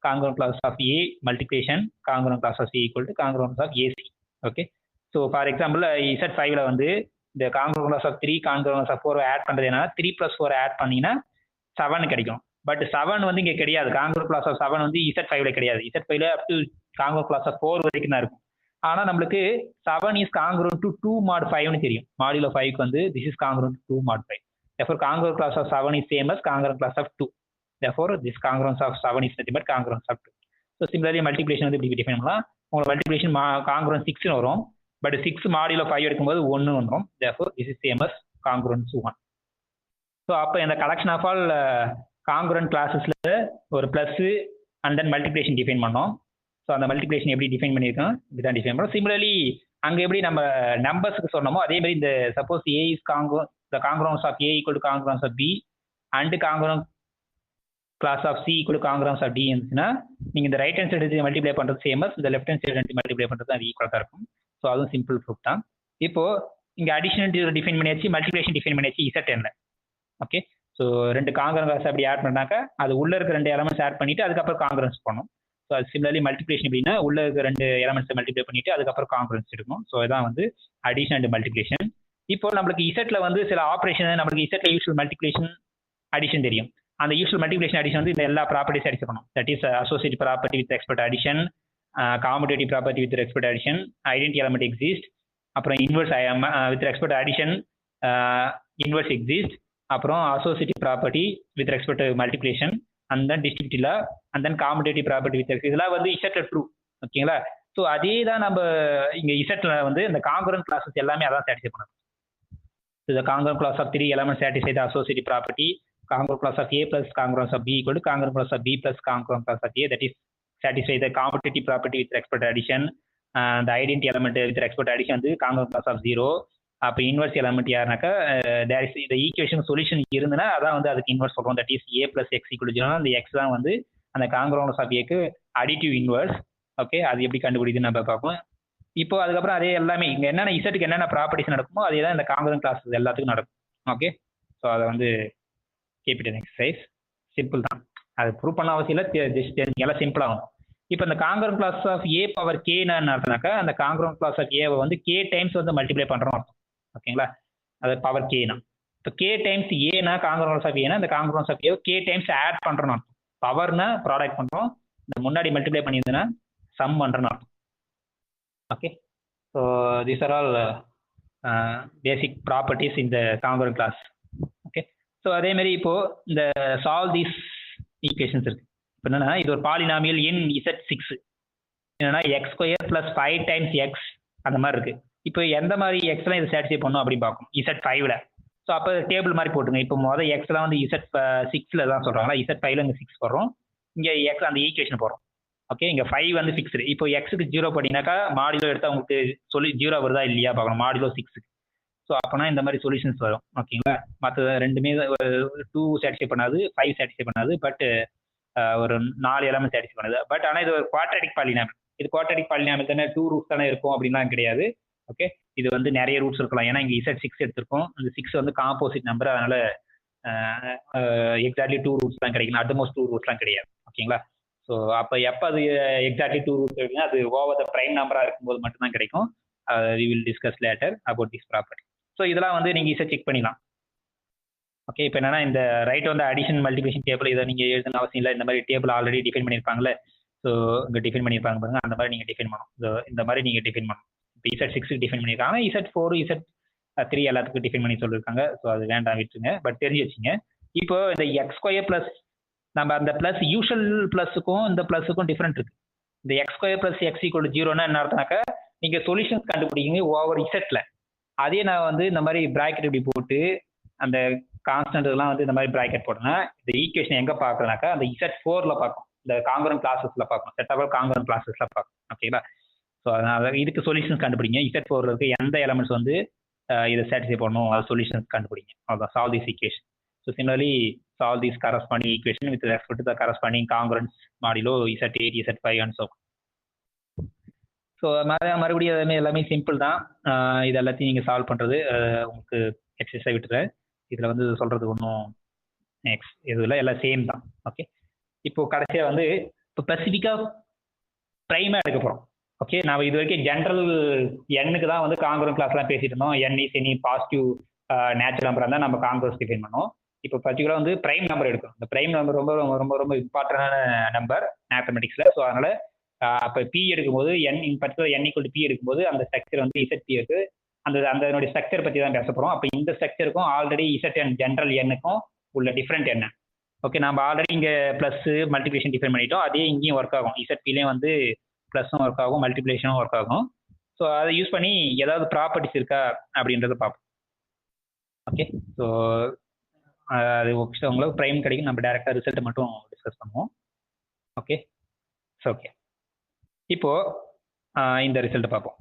congruent class of A multiplication congruent class of C equal to congruent class of AC. ஓகே. So for example Z5ல வந்து இந்த congruent class of 3 congruent class of 4 add பண்ணுறது என்னன்னா 3 + 4 add பண்ணிங்கன்னா 7 கிடைக்கும். பட் 7 வந்து இங்கே கிடையாது. congruent class of 7 வந்து Z5ல கிடையாது. Z5ல up to congruent class of 4 வரைக்கும் தான் இருக்கும். ஆனால் நம்மளுக்கு 7 இஸ் காங்க்ரூண்ட் டு 2 mod 5ன்னு தெரியும். மாடியூலோ 5க்கு வந்து this is congruent to 2 mod 5. therefore congruent class of 7 is same as congruent class of 2. therefore this congruence of 7 is nothing but congruence of 2. so similarly multiplication வந்து இப்படி define பண்ணலாம். உங்களுக்கு multiplication congruence 6ன்னு வரும். But 6 modulo 5 எடுக்கும்போது 1 வந்துடும். therefore this is same as congruence 1. So அப்போ இந்த collection of all காங்க்ரூண்ட் கிளாஸஸில் ஒரு plus and then multiplication define பண்ணோம். ஸோ அந்த மல்டிப்ளிகேஷன் எப்படி டிஃபைன் பண்ணியிருக்கோம் இப்படிதான் டிஃபைன் பண்ணுறோம். சிமிலர்லி அங்கே எப்படி நம்ம நம்பர்ஸுக்கு சொன்னோமோ அதே மாதிரி இந்த suppose A is congruence of A equal to congruence of B and congruent class of C equal to congruence of D இருந்துச்சுன்னா நீங்கள் இந்த ரைட் ஹேண்ட் சைடு மல்டிப்ளை பண்ணுறது சேமஸ், இந்த லெஃப்ட் ஹேண்ட் சைடு மல்டிப்ளை பண்ணுறது அது ஈக்குவலாக தான் இருக்கும். ஸோ அதுவும் சிம்பிள் ப்ரூஃப் தான். இப்போ இங்கே அடிஷனல் டிஃபைன் பண்ணியாச்சு, மல்டிப்ளிகேஷன் டிஃபைன் பண்ணியாச்சு Z10ல. ஓகே. ஸோ ரெண்டு காங்க்ரூன்ட் கிளாஸ் அப்படி ஆட் பண்ணாக்கா அது உள்ள இருக்க ரெண்டு எலமெண்ட்ஸ் ஆட் பண்ணிட்டு அதுக்கப்புறம் காங்க்ரூன்ஸ் பண்ணணும். ஸோ அது சிமிலர்லி மல்டிப்ளிகேஷன் அப்படின்னா உள்ள இருக்க ரெண்டு எலமெண்ட்ஸை மல்டிப்ளை பண்ணிட்டு அதுக்கப்புறம் காங்க்ரூன்ஸ் எடுக்கணும். ஸோ இதான் வந்து அடிஷன் அண்ட் மல்டிப்ளிகேஷன். இப்போ நம்மளுக்கு இசட்ல வந்து சில ஆப்ரேஷன் நம்மளுக்கு இசட்ல யூஷுவல் மல்டிப்ளிகேஷன் அடிஷன் தெரியும். அந்த யூஷுவல் மல்டிப்ளிகேஷன் அடிஷன் வந்து இந்த எல்லா ப்ராப்பர்ட்டிஸ் அடிச்சுக்கணும். That is associative property with respect addition, commutative property with respect addition, identity element exist, அப்புறம் inverse with respect addition inverse exist, அப்புறம் associative property with respect multiplication, and then distributive law, and then commutative property with இதெல்லாம் வந்து இசட்ல true. ஓகேங்களா? So அதே தான் நம்ம இங்கே இசட்ல வந்து இந்த காங்க்ரூன்ட் கிளாஸஸ் எல்லாமே அதான் சாட்டிஸ்ஃபை பண்ணணும். The congruent class of 3 elements satisfy the associative property. Congruent class of A plus congruence of B equal to congruent class of B plus congruent class of A. That is satisfy the commutative property with respect to addition. The identity element with respect to addition வந்து congruent class of 0. அப்போ inverse element யாருனாக்கா there is இந்த equation solution இருந்ததுன்னா அதான் வந்து அதுக்கு inverse சொல்றோம். That is A plus X equal to 0. அந்த X தான் வந்து அந்த congruence of Aக்கு அடிட்டிவ் இன்வெர்ஸ். ஓகே, அது எப்படி கண்டுபிடிக்குதுன்னு நம்ம பார்ப்போம். இப்போ அதுக்கப்புறம் அதே எல்லாமே இங்கே என்னென்ன இசட்டுக்கு என்னென்ன ப்ராப்பர்ட்டிஸ் நடக்குமோ அதே தான் இந்த காங்க்ரூன்ட் கிளாஸஸ் எல்லாத்துக்கும் நடக்கும். ஓகே, ஸோ அதை வந்து கேபிட்டல் எக்ஸசைஸ் சிம்பிள் தான், அது ப்ரூவ் பண்ண அவசியம் இல்லை, ஜஸ்ட் எல்லாம் சிம்பிளாகும். இப்போ இந்த congruent class of A power Kன்னு நடத்தினாக்கா அந்த காங்க்ரூன்ட் கிளாஸ் ஆஃப் ஏவை வந்து K டைம்ஸ் வந்து மல்டிப்ளை பண்ணுறோம் அர்த்தம். ஓகேங்களா? அது பவர் Kனா இப்போ K டைம்ஸ் ஏனா காங்க்ரூன்ட் கிளாஸ் ஆஃப் ஏனா இந்த congruent class of A K times add பண்ணுறோம் அர்த்தம். பவர்னா ப்ராடக்ட் பண்ணுறோம், இந்த முன்னாடி மல்டிப்ளை பண்ணியிருந்ததுன்னா சம் பண்ணுறோன்னு அர்த்தம். Okay, so these are all basic properties இந்த காங்கரண்ட் கிளாஸ். ஓகே, ஸோ அதே மாதிரி இப்போ இந்த சால்வ் தீஸ் ஈக்குவேஷன்ஸ் இருக்கு. இப்போ என்னன்னா இது ஒரு பாலினாமியல் இன் Z6 என்னன்னா X square plus 5 times X அந்த மாதிரி இருக்கு. இப்போ எந்த மாதிரி எக்ஸ்லாம் இதை சாட்டிஸ்ஃபை பண்ணும் அப்படின்னு பார்க்கும் Z5ல. ஸோ அப்போ டேபிள் மாதிரி போட்டுங்க. இப்போ முதல் எக்ஸ்லாம் வந்து Z6ல தான் சொல்றாங்களா, Z5ல இங்கே 6 போடுறோம், இங்கே எக்ஸ் அந்த ஈக்குவேஷன் போடுறோம். ஓகே, இங்கே 5 வந்து ஃபிக்ஸ்டு. இப்போ எக்ஸுக்கு 0 பண்ணினாக்கா மாடிலோ எடுத்தால் உங்களுக்கு சொல்லி 0 வருதா இல்லையா பார்க்கணும், மாடிலோ 6. ஸோ அப்போனா இந்த மாதிரி சொல்யூஷன்ஸ் வரும். ஓகேங்களா, மற்ற ரெண்டுமே 2 சாட்டிஸ்ஃபை பண்ணாது, 5 சாட்டிஸ்ஃபை பண்ணாது, பட் ஒரு 4 எல்லாமே சாட்டிஸ்ஃபை பண்ணுது. பட் ஆனால் இது ஒரு குவாட்ராட்டிக் பாலினாமியல். இது குவாட்ராட்டிக் பாலினாமியல் தானே, 2 ரூட்ஸ் தானே இருக்கும் அப்படின்லாம் கிடையாது. ஓகே, இது வந்து நிறைய ரூட்ஸ் இருக்கலாம். ஏன்னா இங்கே Z6 எடுத்திருக்கோம், இந்த 6 வந்து காம்போசிட் நம்பர், அதனால எக்ஸாக்ட்லி 2 ரூட்ஸ் தான் கிடைக்கும், அட்மோஸ்ட் 2 ரூட்ஸ்லாம் கிடையாது. ஓகேங்களா, ஸோ அப்போ எப்போ அது எக்ஸாக்ட்லி 2 ரூட்ஸ் இருக்குன்னா அது ஓவர் த பிரைம் நம்பராக இருக்கும்போது மட்டும்தான் கிடைக்கும். We will discuss later about this property. So இதெல்லாம் வந்து நீங்கள் ஈஸியாக செக் பண்ணிடலாம். ஓகே, இப்போ என்னன்னா இந்த ரைட் வந்து அடிஷன் மல்டிபிகேஷன் டேபிள், இதை நீங்கள் எழுதுன அவசியம் இல்லை. இந்த மாதிரி டேபிள் ஆல்ரெடி டிஃபைன் பண்ணியிருப்பாங்களே, ஸோ இங்கே டிஃபைன் பண்ணியிருப்பாங்க பாருங்க, அந்த மாதிரி நீங்கள் டிஃபைன் பண்ணணும். ஸோ இந்த மாதிரி நீங்கள் டிஃபைன் பண்ணணும். இப்போ Z6 டிஃபைன் பண்ணியிருக்காங்க, Z4 Z3 எல்லாத்துக்கும் டிஃபைன் பண்ணி சொல்லியிருக்காங்க. ஸோ அது வேண்டாம், விட்டுருங்க. பட் தெரிஞ்சு வச்சுங்க. இப்போ இந்த எக்ஸ் ஸ்கொயர் பிளஸ் நம்ம அந்த பிளஸ் யூஷுவல் பிளஸுக்கும் இந்த பிளஸுக்கும் டிஃப்ரெண்ட் இருக்கு. இந்த X square plus X equal 0னா என்ன அர்த்தம்னாக்கா நீங்கள் சொல்யூஷன்ஸ் கண்டுபிடிக்கிங்க ஓவர் இசட்ல. அதே நான் வந்து இந்த மாதிரி பிராக்கெட் இப்படி போட்டு அந்த கான்ஸ்டன்ட் இதெல்லாம் வந்து இந்த மாதிரி பிராக்கெட் போட்டோம்னா இந்த ஈக்குவேஷன் எங்கே பார்க்கறனாக்கா அந்த Z4ல பார்க்கும், இந்த காங்கரண்ட் கிளாஸஸ்ல பார்க்கும், செட் ஆஃப் காங்கரண்ட் கிளாஸஸ்ல பார்க்கும். ஓகேங்களா, ஸோ அதனால இதுக்கு சொல்யூஷன்ஸ் கண்டுபிடிங்க. Z4ல இருக்க எந்த எலமெண்ட்ஸ் வந்து இதை சாட்டிஸ்ஃபை பண்ணணும், அது சொல்யூஷன்ஸ் கண்டுபிடிங்க. அவ்வளோதான், solve this equation. So similarly solve these corresponding equation with respect to the corresponding congruence modulo Z8, Z5 and so on. So மறுபடியும் எல்லாமே சிம்பிள் தான். இது எல்லாத்தையும் நீங்கள் சால்வ் பண்ணுறது உங்களுக்கு எக்ஸசைஸாக விட்டுறேன். இதில் வந்து சொல்கிறது ஒன்றும் இதில் எல்லாம் சேம் தான். ஓகே, இப்போ கடைசியாக வந்து இப்போ ஸ்பெசிஃபிக்காக ப்ரைமாக எடுக்க போகிறோம். ஓகே, நான் இது வரைக்கும் ஜென்ரல் எண்ணுக்கு தான் வந்து காங்கரண்ட் கிளாஸ்லாம் பேசிட்டு இருந்தோம். என் இஸ் எனி பாசிட்டிவ் நேச்சுரல் நம்பராக இருந்தால் நம்ம காங்கரன்ஸ் டிஃபைன் பண்ணோம். இப்போ பர்டிகுலராக வந்து பிரைம் நம்பர் எடுக்கணும். இந்த பிரைம் நம்பர் ரொம்ப ரொம்ப ரொம்ப ரொம்ப இம்பார்ட்டன்டான நம்பர் மேத்தமெட்டிக்ஸில். ஸோ அதனால் அப்போ பி எடுக்கும்போது in particular n equal P எடுக்கும்போது அந்த ஸ்ட்ரக்சர் வந்து இசட் இருக்கு. அந்த ஸ்ட்ரக்சர் பற்றி தான் பேச போகிறோம். அப்போ இந்த ஸ்ட்ரக்சருக்கும் ஆல்ரெடி இசட் என் ஜென்ரல் எண்ணுக்கும் உள்ள டிஃப்ரெண்ட் என்ன. ஓகே, நம்ம ஆல்ரெடி இங்கே ப்ளஸ் மல்டிப்ளிகேஷன் டிஃபைன் பண்ணிட்டோம். அதே இங்கேயும் ஒர்க் ஆகும். இசட்பிலையும் வந்து ப்ளஸும் ஒர்க் ஆகும், மல்டிப்ளிகேஷனும் ஒர்க் ஆகும். ஸோ அதை யூஸ் பண்ணி ஏதாவது ப்ராப்பர்ட்டிஸ் இருக்கா அப்படின்றத பார்ப்போம். ஓகே, ஸோ அது உங்களுக்கு ப்ரைம் கிடைக்கும். நம்ம டேரெக்டாக ரிசல்ட்டை மட்டும் டிஸ்கஸ் பண்ணுவோம். ஓகே, ஓகே, இப்போ இந்த ரிசல்ட்டை பார்ப்போம்.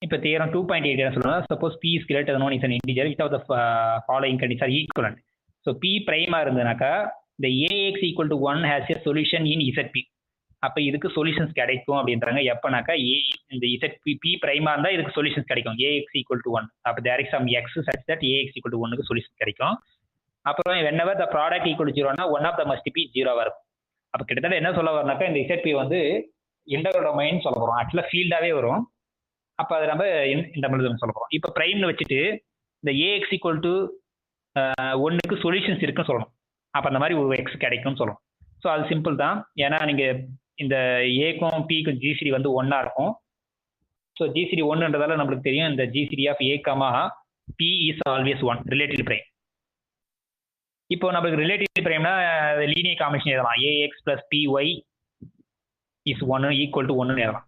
இப்போ தியரம் 2.8 என்ன சொல்லுவாங்க, suppose P is greater than 1 is an integer which of the following conditions are equivalent. So P பிரைமாக இருந்ததுனாக்கா இந்த AX equal to 1 has a solution in ZP. அப்போ இதுக்கு சொல்யூஷன்ஸ் கிடைக்கும் அப்படின்றாங்க. எப்போனாக்கா இந்த ZP P பிரைமாக இருந்தால் இதுக்கு சொல்யூஷன்ஸ் கிடைக்கும். AX equal to 1. அப்போ there is some X such that AX equal to 1க்கு சொல்யூஷன் கிடைக்கும். அப்புறம் whenever the product equal to 0னா one of the must be 0 இருக்கும். அப்போ கிட்டத்தட்ட என்ன சொல்ல வரனாக்கா இந்த ZP வந்து இன்டெக்ரல் டொமைன் சொல்ல போகிறோம். ஆக்சுவலாக ஃபீல்டாகவே வரும். அப்போ அதை நம்ம இந்த மாதிரி சொல்ல போகிறோம். இப்போ ப்ரைம்னு வச்சுட்டு இந்த AX equal to 1க்கு சொல்யூஷன்ஸ் இருக்குன்னு சொல்லணும். அப்போ அந்த மாதிரி ஒரு எக்ஸ் கிடைக்கும்னு சொல்லணும். ஸோ அது சிம்பிள் தான். ஏன்னா நீங்கள் இந்த ஏக்கும் பிக்கும் ஜிசிடி வந்து ஒன்றா இருக்கும். ஸோ ஜிசிடி ஒன்றுன்றதால நம்மளுக்கு தெரியும் இந்த GCD of A comma B is always 1 relative prime. இப்போ நம்மளுக்கு ரிலேட்டிவ் பிரைம்னா லீனியர் காம்பினேஷன் எழுதலாம். A X plus B Y is 1 equal to 1ன்னு எழுதலாம்.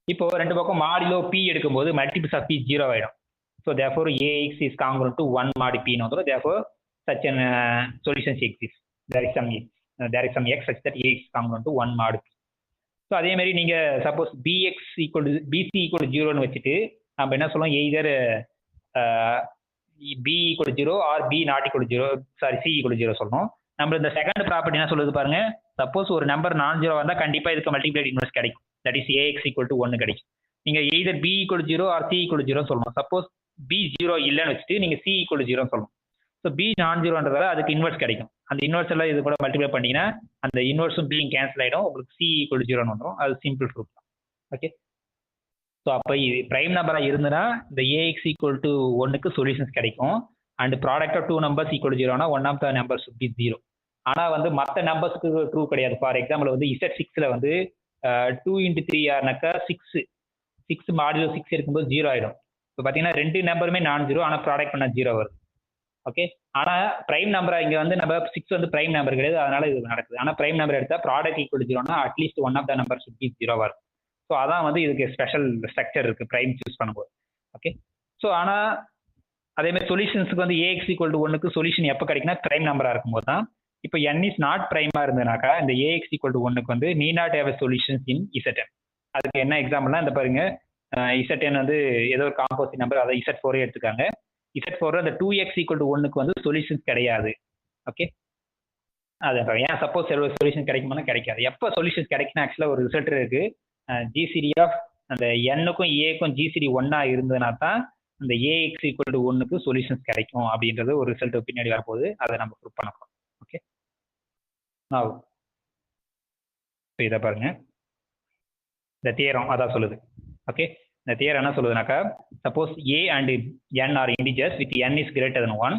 இப்போ ரெண்டு பக்கம் மாடிலோ பி எடுக்கும்போது மல்டிபிள்ஸ் ஆஃப் பி 0 ஆகிடும். So therefore A X is congruent to 1 mod பின்னு வந்துடும். தேர்ஃபோர் such an solutions exist. There is some x such that ax congruent to 1 mod p. So அதே மாதிரி நீங்கள் suppose bx equal to bc equal to 0ன்னு வச்சுட்டு நம்ம என்ன சொல்லுவோம், either b equal to 0 or b not equal to 0, sorry c equal to 0 சொல்லணும். நம்ம இந்த செகண்ட் ப்ராப்பர்ட்டி என்ன சொல்லுது பாருங்க, சப்போஸ் ஒரு நம்பர் நான் 0 வந்தால் கண்டிப்பாக இதுக்கு மல்டிப்ளைட் இன்வெர்ஸ் கிடைக்கும். That is ax equal to 1 கிடைக்கும். நீங்கள் either b equal to 0 or c equal to 0 சொல்லணும். சப்போஸ் b 0 இல்லைன்னு வச்சுட்டு நீங்கள் c equal to 0 சொல்லணும். ஸோ பி நான் 0ன்றதால அதுக்கு இன்வெர்ஸ் கிடைக்கும். அந்த இன்வெர்ஸ் எல்லாம் இது கூட மல்டிப்ளை பண்ணிங்கன்னா அந்த இன்வெர்ஸும் பியும் கேன்சல் ஆகிடும். உங்களுக்கு சி ஈக்குவல் 0ன்னு வந்துடும். அது சிம்பிள் ப்ரூஃப் தான். ஓகே, ஸோ அப்போ இது ப்ரைம் நம்பராக இருந்ததுன்னா இந்த ஏஎக்ஸ் ஈக்குவல் டு 1க்கு சொல்யூஷன்ஸ் கிடைக்கும். And product of 2 numbers equal to 0னா one of the numbers should be 0. ஆனால் வந்து மற்ற நம்பர்ஸ்க்கு ட்ரூ கிடையாது. ஃபார் எக்ஸாம்பிள் வந்து Z6ல வந்து 2 into 3 ஆர்னாக்கா 6 6 மாடுலோ 6 இருக்கும்போது 0 ஆகிடும். இப்போ பார்த்தீங்கன்னா ரெண்டு நம்பருமே நான் ஜீரோ, ஆனால் ப்ராடக்ட் பண்ணால் 0 வருது. ஓகே, ஆனால் ப்ரைம் நம்பராக இங்கே வந்து நம்ம 6 வந்து ப்ரைம் நம்பர் கிடையாது, அதனால இது நடக்குது. ஆனால் ப்ரைம் நம்பர் எடுத்தால் ப்ராடக்ட் ஈக்குவல் ஜீரோனா at least one of the number should be 0 இருக்கும். ஸோ அதான் வந்து இதுக்கு ஸ்பெஷல் ஸ்ட்ரக்சர் இருக்குது ப்ரைம் சூஸ் பண்ணும்போது. ஓகே, ஸோ ஆனால் அதே மாதிரி சொல்யூஷன்ஸுக்கு வந்து ஏஎக்ஸ் ஈக்குவல் டு 1க்கு சொல்யூஷன் எப்போ கிடைக்குன்னா ப்ரைம் நம்பராக இருக்கும்போது தான். இப்போ n இஸ் நாட் ப்ரைமாக இருந்ததுனாக்கா இந்த ஏஎக்ஸ் ஈக்குவல் டு 1க்கு வந்து need not have solutions in Zn. அதுக்கு என்ன எக்ஸாம்பிள்னா இந்த பாருங்க, Zn வந்து ஏதோ ஒரு காம்போசிட் நம்பர், அதை Z4 எடுத்துக்காங்க. Z4 அந்த 2x ஈக்குவல் டு 1க்கு வந்து சொல்யூஷன்ஸ் கிடையாது. ஓகே, அது ஏன் சப்போஸ் சொல்யூஷன் கிடைக்குமானா கிடைக்காது. எப்போ சொல்யூஷன்ஸ் கிடைக்குன்னா ஆக்சுவலாக ஒரு ரிசல்ட் இருக்கு, ஜிசிடி ஆஃப் அந்த n-க்கும் a-க்கும் ஜிசிடி ஒன்னா இருந்ததுனா தான் இந்த ஏஎக்ஸ் ஈக்குவல் டு 1க்கு சொல்யூஷன்ஸ் கிடைக்கும் அப்படின்றது ஒரு ரிசல்ட் பின்னாடி வரப்போகுது. அதை நம்ம ப்ரூவ் பண்ண போகிறோம். ஓகே, இதை பாருங்க, இந்த தியரம் அதான் சொல்லுது. ஓகே, இந்த தியரம் என்ன சொல்லுதுனாக்கா, suppose a and n are integers with n is greater than 1,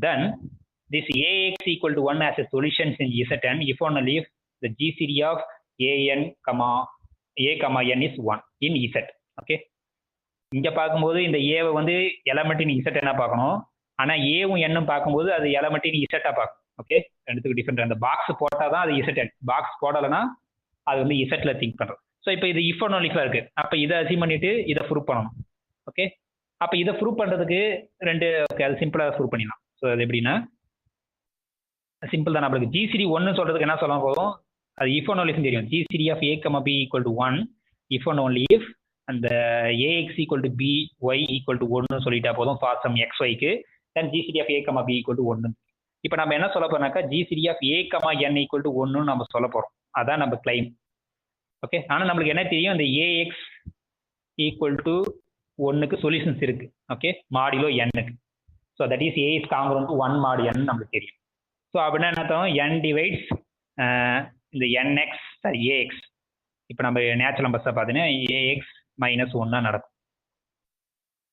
then this ax equal to 1 as a solution in Zn if only if the GCD of a n is 1 in Z. Okay, இங்க பார்க்கும்போது இந்த ஏவை வந்து element இன் Z என்ன பார்க்கணும், ஆனா ஏவும் என்னும் பார்க்கும்போது அது எலமெண்ட் இன் Z பார்க்கணும். ஓகே, ரெண்டுத்துக்கு டிஃபரெண்ட். அந்த பாக்ஸ் போட்டால் தான் அது Z, பாக்ஸ் போடலைன்னா அது வந்து Z திங்க் பண்றோம். ஸோ இப்போ இது இஃப் ஒன் ஒன்லிஃபாக இருக்கு, அப்போ இதை அசீவ் பண்ணிட்டு இதை ப்ரூவ் பண்ணணும். ஓகே, அப்போ இதை ப்ரூவ் பண்ணுறதுக்கு ரெண்டு, ஓகே அது சிம்பிளாக ப்ரூவ் பண்ணிடலாம். ஸோ அது எப்படின்னா சிம்பிள் தான். நம்மளுக்கு ஜிசிடி ஒன்னு சொல்றதுக்கு என்ன சொல்ல போதும், அது இஃப் ஒன் ஒன்லி தெரியும். GCD of A comma B equal to 1 if and only if அந்த A X equal to B Y equal to 1 சொல்லிட்டா போதும் ஃபார் சம் எக்ஸ் ஒய்க்கு. Then GCD of A comma B equal to 1. இப்போ நம்ம என்ன சொல்ல போறோம்னாக்கா GCD of A comma n equal to 1 நம்ம சொல்ல போறோம். அதான் நம்ம கிளைம். ஓகே, ஆனால் நம்மளுக்கு என்ன தெரியும், இந்த ஏஎக்ஸ் ஈக்குவல் டு 1க்கு சொல்யூஷன்ஸ் இருக்கு. ஓகே, மாடிலோ எண்ணுக்கு. So that is A is congruent to 1 mod n நம்மளுக்கு தெரியும். ஸோ அப்படின்னா என்ன அர்த்தம், n டிவைட்ஸ் இந்த nx சாரி ஏஎக்ஸ். இப்போ நம்ம நேச்சுரல் நம்பர்ஸை பார்த்தீங்கன்னா ஏஎக்ஸ் மைனஸ் 1 நடக்கும்.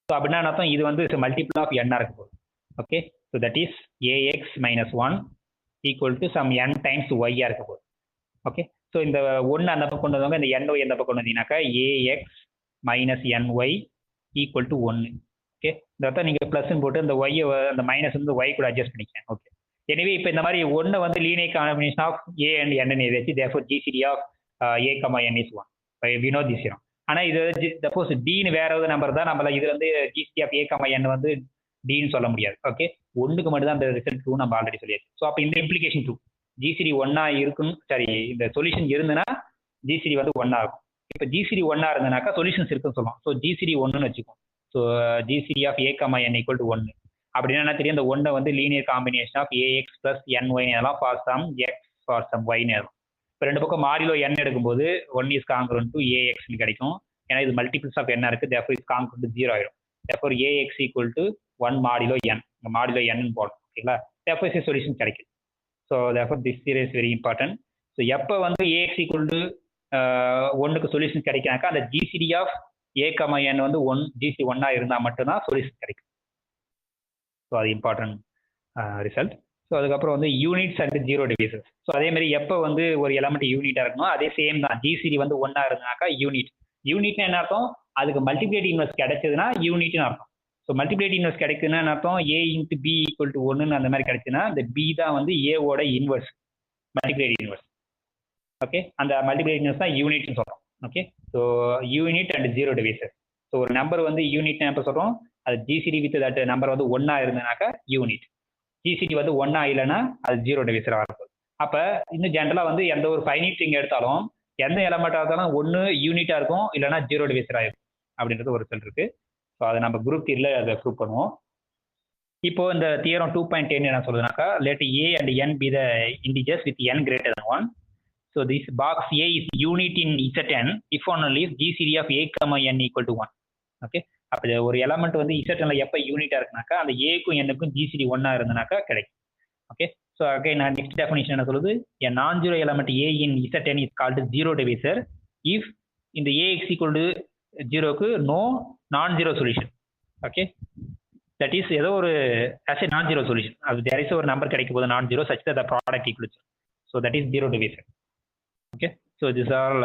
ஸோ அப்படின்னா என்ன அர்த்தம், இது வந்து மல்டிபிள் ஆஃப் n இருக்க போகுது. Okay, so that is a x minus 1 equal to some n times ஒய்யா இருக்க போகுது. ஓகே, ஸோ இந்த 1 அந்த பக்கம் கொண்டு வந்தவங்க இந்த NY அந்த பக்கம் கொண்டு வந்தீங்கன்னாக்கா a x minus NY equal to 1. Okay, இந்த இடத்த நீங்கள் ப்ளஸ்ன்னு போட்டு இந்த ஒய்யை அந்த மைனஸ் வந்து ஒய் கூட அட்ஜஸ்ட் பண்ணிக்கேன். ஓகே, எனவே இப்போ இந்த மாதிரி 1 வந்து linear combination of a and n எழுதி therefore GCD of A comma n is 1 we know this. ஆனால் இது சப்போஸ் டின்னு வேற ஏதாவது நம்பர் தான் நம்மள இது வந்து GCD of A comma N வந்து டின்னு சொல்ல முடியாது. ஓகே, 1க்கு மட்டும் தான் அந்த ரிசல்ட் 2 நம்ம ஆல்ரெடி சொல்லியாச்சு. ஸோ அப்போ இந்த இம்ப்ளிகேஷன் 2 ஜிசிடி 1 இருக்கணும். சரி, இந்த சொல்யூஷன் இருந்ததுன்னா ஜிசிடி வந்து 1 இருக்கும். இப்போ ஜிசிடி 1 இருந்ததுனாக்கா சொல்யூஷன்ஸ் இருக்குன்னு சொல்லலாம். ஸோ ஜிசிடி 1ன்னு வச்சுக்கோம். So GCD of A comma n equal to 1 அப்படின்னா என்ன தெரியும், இந்த 1 வந்து linear combination of a x plus n y எல்லாம் for some x for some ஒய்னு இருக்கும். இப்போ ரெண்டு பக்கம் மாடிலோ n எடுக்கும்போது 1 இஸ் காங்கிரண்ட் டு ஏஎக்ஸ்னு கிடைக்கும். ஏன்னா இது மல்டிபிள்ஸ் ஆஃப் n இருக்கு, தேர்ஃபோர் இஸ் காங்கிரண்ட் டு 0 ஆயிடும். Therefore AX equal to 1 modulo n, இந்த மாடிலோ n போடும். ஓகேங்களா, தேர்ஃபோர் இஸ் சொல்யூஷன் கிடைக்கும். So therefore this theory is very important. So எப்போ வந்து ஏஎக்ஸ் ஈக்குவல் டு 1க்கு சொல்யூஷன் கிடைக்கிறாக்கா அந்த GCD of A comma N வந்து 1 ஜிசி 1 இருந்தால் மட்டும்தான் சொல்யூஷன் கிடைக்கும். ஸோ அது இம்பார்ட்டன்ட் ரிசல்ட். ஸோ அதுக்கப்புறம் வந்து units and zero devices. So அதே மாதிரி எப்போ வந்து ஒரு எலமெண்ட் யூனிட்டாக இருக்கணும், அதே சேம் தான். ஜிசிடி வந்து 1 இருந்தாக்கா யூனிட். யூனிட்னா என்ன அர்த்தம், அதுக்கு மல்டிப்ளேட்டிவ் இன்வெர்ஸ் கிடைச்சதுன்னா யூனிட்னு அர்த்தம். ஸோ மல்டிப்ளேட்டிவ் இன்வெர்ஸ் கிடைக்குதுன்னா என்ன அர்த்தம், A into B equal to 1 அந்த மாதிரி கிடைச்சுன்னா இந்த பி தான் வந்து ஏவோட இன்வெர்ஸ், மல்டிப்ளேட்டிவ் இன்வெர்ஸ். ஓகே, அந்த மல்டிப்ளேட்டிவ் இன்வெர்ஸ் தான் யூனிட்னு சொல்கிறோம். Okay, so unit and zero devices. So ஒரு நம்பர் வந்து யூனிட்னு எப்போ சொல்கிறோம், அது ஜிசிடி வித் தட் நம்பர் வந்து 1 இருந்ததுனாக்கா யூனிட். ஜிசிடி வந்து 1 இல்லைன்னா அது ஜீரோ டிவைசராக இருக்கும். அப்போ இன்னும் ஜென்ரலாக வந்து எந்த ஒரு ஃபைனைட் திங் எடுத்தாலும் எந்த எலமெண்ட்டாக இருந்தாலும் 1 யூனிட்டாக இருக்கும், இல்லைனா ஜீரோ டிவைசராக இருக்கும் அப்படின்றது ஒரு ரிசல்ட் இருக்கு. ஸோ அதை நம்ம குரூப் தியரியில் அதை ப்ரூவ் பண்ணுவோம். இப்போ இந்த தியரம் 2.10 என்ன சொல்லுதுனாக்கா, let a and n be the integers with n greater than 1. So this box A is unit in Zn if only if GCD of A comma n equal to 1. Okay, அப்போ ஒரு element வந்து Zn எப்போ யூனிட்டா இருக்குனாக்கா அந்த ஏக்கும் என்னுக்கும் GCD 1 இருந்தனாக்கா கிடைக்கும். Okay, so again நான் next definition என்ன சொல்லுது, a non-zero element A in Zn is called zero divisor if இந்த AX equal to 0க்கு no non-zero solution. Okay, that is ஏதோ ஒரு as a non-zero solution, அது there is ஒரு number கிடைக்கும் போது non-zero such that the product equal to 0. So that is zero divisor. Okay, so this all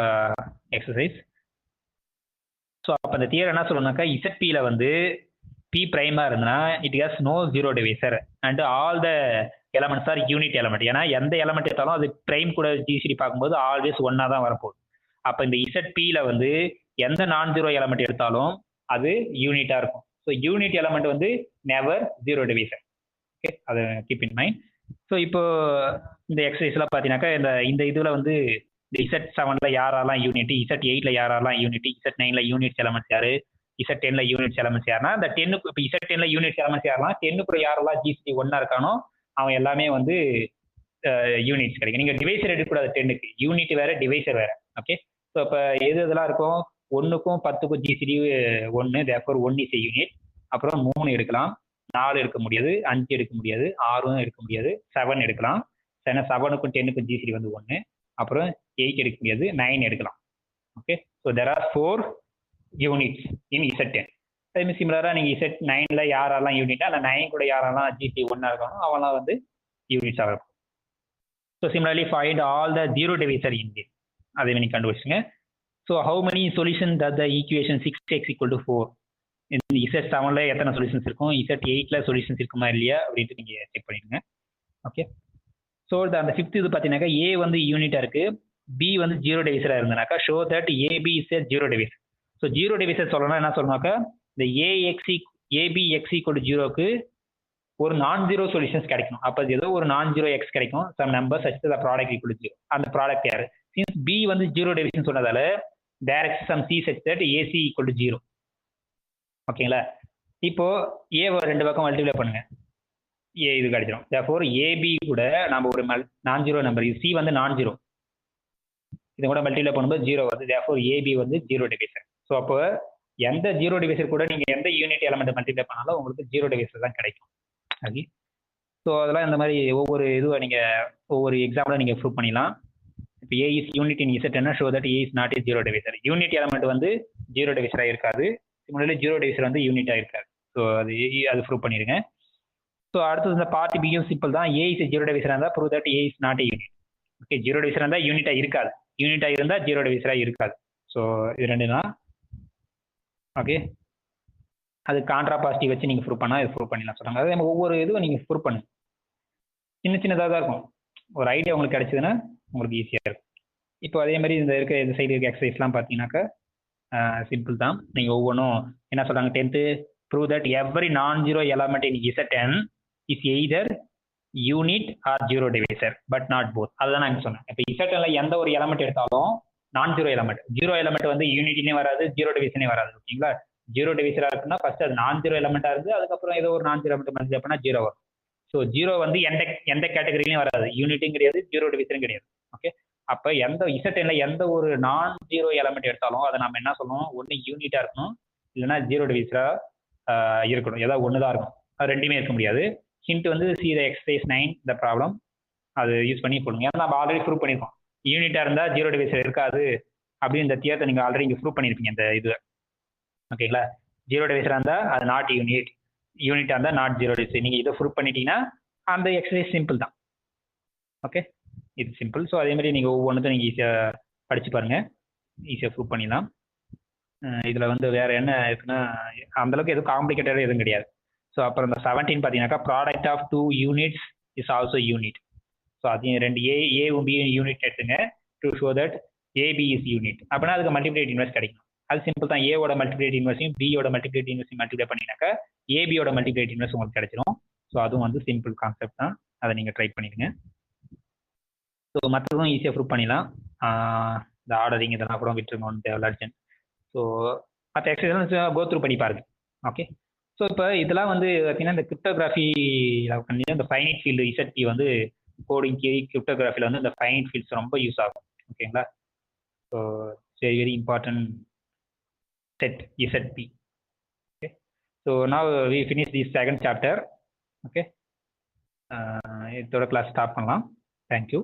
exercise. So அப்போ அந்த their என்ன சொல்லணும்னாக்கா இசட்பியில் வந்து பி பிரைமாக இருந்ததுன்னா it has no zero divisor and all the elements are unit element. ஏன்னா எந்த element எடுத்தாலும் அது பிரைம் கூட ஜிசிடி பார்க்கும்போது ஆல்வேஸ் ஒன்னா தான் வரப்போகுது. அப்போ இந்த இசட்பியில் வந்து எந்த நான் ஜீரோ எலமெண்ட் எடுத்தாலும் அது யூனிட்டாக இருக்கும். ஸோ யூனிட் எலமெண்ட் வந்து நெவர் ஜீரோ டிவைசர். ஓகே, அதை கீப் இன் மைண்ட். ஸோ இப்போ இந்த எக்ஸசைஸ்லாம் பார்த்தீங்கன்னாக்கா இந்த இதில் வந்து இந்த Z7ல யாரெல்லாம் யூனிட், Z8ல யாரெல்லாம் யூனிட், Z9ல யூனிட்ஸ் எலமெண்ட்ஸ் யாரு, Z10ல யூனிட்ஸ் எலமெண்ட்ஸ் யாருன்னா இந்த 10க்கு இப்போ Z10ல யூனிட்ஸ் எலமெண்ட்ஸ் யாரெல்லாம் 10க்குள்ள யாரெல்லாம் ஜிசிடி ஒன்னா இருக்கானோ அவன் எல்லாமே வந்து யூனிட்ஸ் கிடைக்கும். நீங்கள் டிவைசர் எடுக்கக்கூடாது 10க்கு, யூனிட் வேற டிவைசர் வேற. ஓகே, ஸோ இப்போ எது இதெல்லாம் இருக்கும் 1க்கும் 10க்கும் GCD 1, therefore 1 is a unit. அப்புறம் 3 எடுக்கலாம், 4 எடுக்க முடியாது, 5 எடுக்க முடியாது, 6 எடுக்க முடியாது, 7 எடுக்கலாம். ஏன்னா 7க்கும் 10க்கும் ஜிசிடி வந்து 1. அப்புறம் 8 எடுக்க முடியாது, 9 எடுக்கலாம். Okay, so there are 4 units in Z10. அதேமாதிரி சிமிலராக நீங்கள் Z9ல யாரெல்லாம் யூனிட்டா அந்த 9 கூட யாரெல்லாம் ஜிசிடி ஒன்னா இருக்கானோ அவெல்லாம் வந்து யூனிட்ஸாக இருக்கும். So similarly find all the zero divisor in this. அதே மாதிரி கண்டுபிடிச்சுங்க. So how many solution that the equation 6x = 4. இந்த Z7ல எத்தனை சொல்யூஷன்ஸ் இருக்கும், Z8ல சொல்யூஷன்ஸ் இருக்குமா இல்லையா அப்படின்ட்டு நீங்கள் செக் பண்ணிடுங்க. ஓகே, ஸோ அந்த 5th இது பார்த்தீங்கன்னாக்கா ஏ வந்து யூனிட்டாக இருக்கு, பி வந்து ஜீரோ டிவைசராக இருந்தனாக்கா show that AB is a zero divisor. So zero divisor சொல்லணும்னா என்ன சொல்லணும்னாக்கா இந்த ஏபிஎக்ஸ் = 0க்கு ஒரு நான் ஜீரோ சொல்யூஷன்ஸ் கிடைக்கும். அப்போ ஏதோ ஒரு நான் ஜீரோ எக்ஸ் கிடைக்கும், some number such the product = 0. அந்த ப்ராடக்ட் யாரு, சின்ஸ் பி வந்து ஜீரோ டிவைசன் சொன்னதால there is some c such that a c = 0. ஓகேங்களா, இப்போ ஏவை 2 பக்கம் மல்டிப்ளை பண்ணுங்க, ஏ இது கிடைச்சிடும். தேர்ஃபோர் ஏபி கூட நம்ம ஒரு நான் ஜீரோ நம்பர், சி வந்து நான் ஜீரோ, இது கூட மல்டிப்ளை பண்ணும்போது 0 வருது. தேர்ஃபோர் ஏபி வந்து ஜீரோ டிவைசர். ஸோ அப்போ எந்த ஜீரோ டிவைசர் கூட நீங்கள் எந்த யூனிட் எலமெண்ட் மல்டிப்ளை பண்ணாலும் உங்களுக்கு ஜீரோ டிவைசர் தான் கிடைக்கும். ஓகே, ஸோ அதெல்லாம் இந்த மாதிரி ஒவ்வொரு இதுவை நீங்கள் ஒவ்வொரு எக்ஸாம்பிளாக நீங்கள் ப்ரூவ் பண்ணிடலாம். இப்போ ஏ is unit in Z10 show that A is not is zero divisor. Unit element வந்து ஜீரோ டிவைசராக இருக்காது, சிமிலர்லி ஜீரோ டிவைசர் வந்து யூனிட்டாக இருக்காது. ஸோ அது ப்ரூவ் பண்ணிடுங்க. ஸோ அடுத்தது இந்த பார்ட்டி பியும் சிம்பிள் தான். ஏ இஸ் ஜீரோ டிவைசராக இருந்தால் prove that A is not a unit. Okay, zero டிவைசராக இருந்தால் யூனிட்டாக இருக்காது, யூனிட்டாக இருந்தால் ஜீரோ டிவைசராக இருக்காது. ஸோ இது 2 தான். ஓகே, அது கான்ட்ரா பாசிட்டிவ் வச்சு நீங்கள் ப்ரூவ் பண்ணால் இது ப்ரூவ் பண்ணிடலாம் சொல்கிறாங்க. அதே மாதிரி ஒவ்வொரு இதுவும் நீங்கள் ப்ரூவ் பண்ணுங்க, சின்ன சின்னதாக தான் இருக்கும். ஒரு ஐடியா உங்களுக்கு கிடைச்சதுன்னா உங்களுக்கு ஈஸியாக இருக்கும். இப்போ அதே மாதிரி இந்த சைடு இருக்க எக்ஸசைஸ்லாம் பார்த்தீங்கன்னாக்கா சிம்பிள் தான். நீங்கள் ஒவ்வொன்றும் என்ன சொல்கிறாங்க, 10th prove that every non zero element in Z10 is either unit or zero divisor but not both. அதுதான் நான் சொன்னேன். இப்போ Z10ல எந்த ஒரு எலமெண்ட் எடுத்தாலும் நான் ஜீரோ எலமெண்ட் வந்து யூனிட்னே வராது, ஜீரோ டிவைசனே வராது. ஓகேங்களா, ஜீரோ டிவைசரா இருக்குன்னா ஃபர்ஸ்ட் அது நான் ஜீரோ எலமெண்டா இருந்து அதுக்கப்புறம் ஏதோ ஒரு நான் ஜீரோ எலமெண்ட் மல்டிப்ளை பண்ணா 0 வரும். ஸோ 0 வந்து எந்த கேட்டகரியிலையும் வராது, யூனிட்டும் கிடையாது, ஜீரோ டிவைசரும் கிடையாது. ஓகே, அப்போ Z10ல எந்த ஒரு நான் ஜீரோ எலமெண்ட் எடுத்தாலும் அதை நம்ம என்ன சொல்லணும், ஒன்று யூனிட்டா இருக்கணும், இல்லைன்னா ஜீரோ டிவைசரா இருக்கணும். ஏதாவது ஒன்று தான் இருக்கும், அது ரெண்டுமே இருக்க முடியாது. ஹிண்ட் வந்து சி த எக்ஸசைஸ் 9 இந்த ப்ராப்ளம், அது யூஸ் பண்ணி போடுங்க. ஏன்னா நம்ம ஆல்ரெடி ப்ரூவ் பண்ணியிருக்கோம், யூனிட்டா இருந்தால் ஜீரோ டிவைசர் இருக்காது அப்படின்னு இந்த தியரத்தை நீங்கள் ஆல்ரெடி இங்கே ப்ரூவ் பண்ணியிருப்பீங்க இந்த இது. ஓகேங்களா, ஜீரோ டிவைசரா இருந்தால் அது நாட் யூனிட், யூனிட்டா இருந்தால் நாட் ஜீரோ டிவைசர். நீங்கள் இதை ப்ரூவ் பண்ணிட்டீங்கன்னா அந்த எக்ஸசைஸ் சிம்பிள் தான். ஓகே, இது சிம்பிள். ஸோ அதே மாதிரி நீங்கள் ஒவ்வொன்றுக்கும் நீங்கள் ஈஸியாக படிச்சு பாருங்க, ஈஸியாக ப்ரூவ் பண்ணிடலாம். இதில் வந்து வேற என்ன இருக்குன்னா அந்தளவுக்கு எதுவும் காம்ப்ளிகேட்டடாக எதுவும் கிடையாது. ஸோ அப்புறம் இந்த 17 பார்த்தீங்கன்னாக்கா product of 2 units is also unit. So அதையும் 2 ஏவும் பி யூனிட் எடுத்துங்க to show that AB is unit. அப்படின்னா அதுக்கு மல்டிப்ளேட் இன்வெர்ஸ் கிடைக்கும். அது சிம்பிள் தான். ஏவோட மல்டிப்ளேட் இன்வெர்ஸையும் பியோட மல்டிப்ளேட் இன்வெர்ஸையும் மல்டிப்ளை பண்ணினாக்கா ஏபியோட மல்டிப்ளேட் இன்வெர்ஸ் உங்களுக்கு கிடைச்சிடும். ஸோ அதுவும் வந்து சிம்பிள் கான்செப்ட் தான், அதை நீங்கள் ட்ரை பண்ணிடுங்க. ஸோ மற்றதும் ஈஸியாக ப்ரூவ் பண்ணிடலாம். இந்த ஆர்டரிங் இதெல்லாம் கூட விட்டுருங்க, ஒன்று தேவை அர்ஜென்ட். ஸோ மற்ற எக்ஸசைஸ் கோ த்ரூ பண்ணி பாருங்க. ஓகே, ஸோ இப்போ இதெல்லாம் வந்து பார்த்தீங்கன்னா இந்த கிரிப்டோகிராஃபி இந்த ஃபைனைட் ஃபீல்டு இசட்பி வந்து கோடிங் கிரிப்டோகிராஃபியில் வந்து இந்த ஃபைனைட் ஃபீல்ட்ஸ் ரொம்ப யூஸ் ஆகும். ஓகேங்களா, so very very important set Z p. Okay, so now we finish the second chapter. Okay, இதோட கிளாஸ் ஸ்டார்ட் பண்ணலாம். தேங்க்யூ.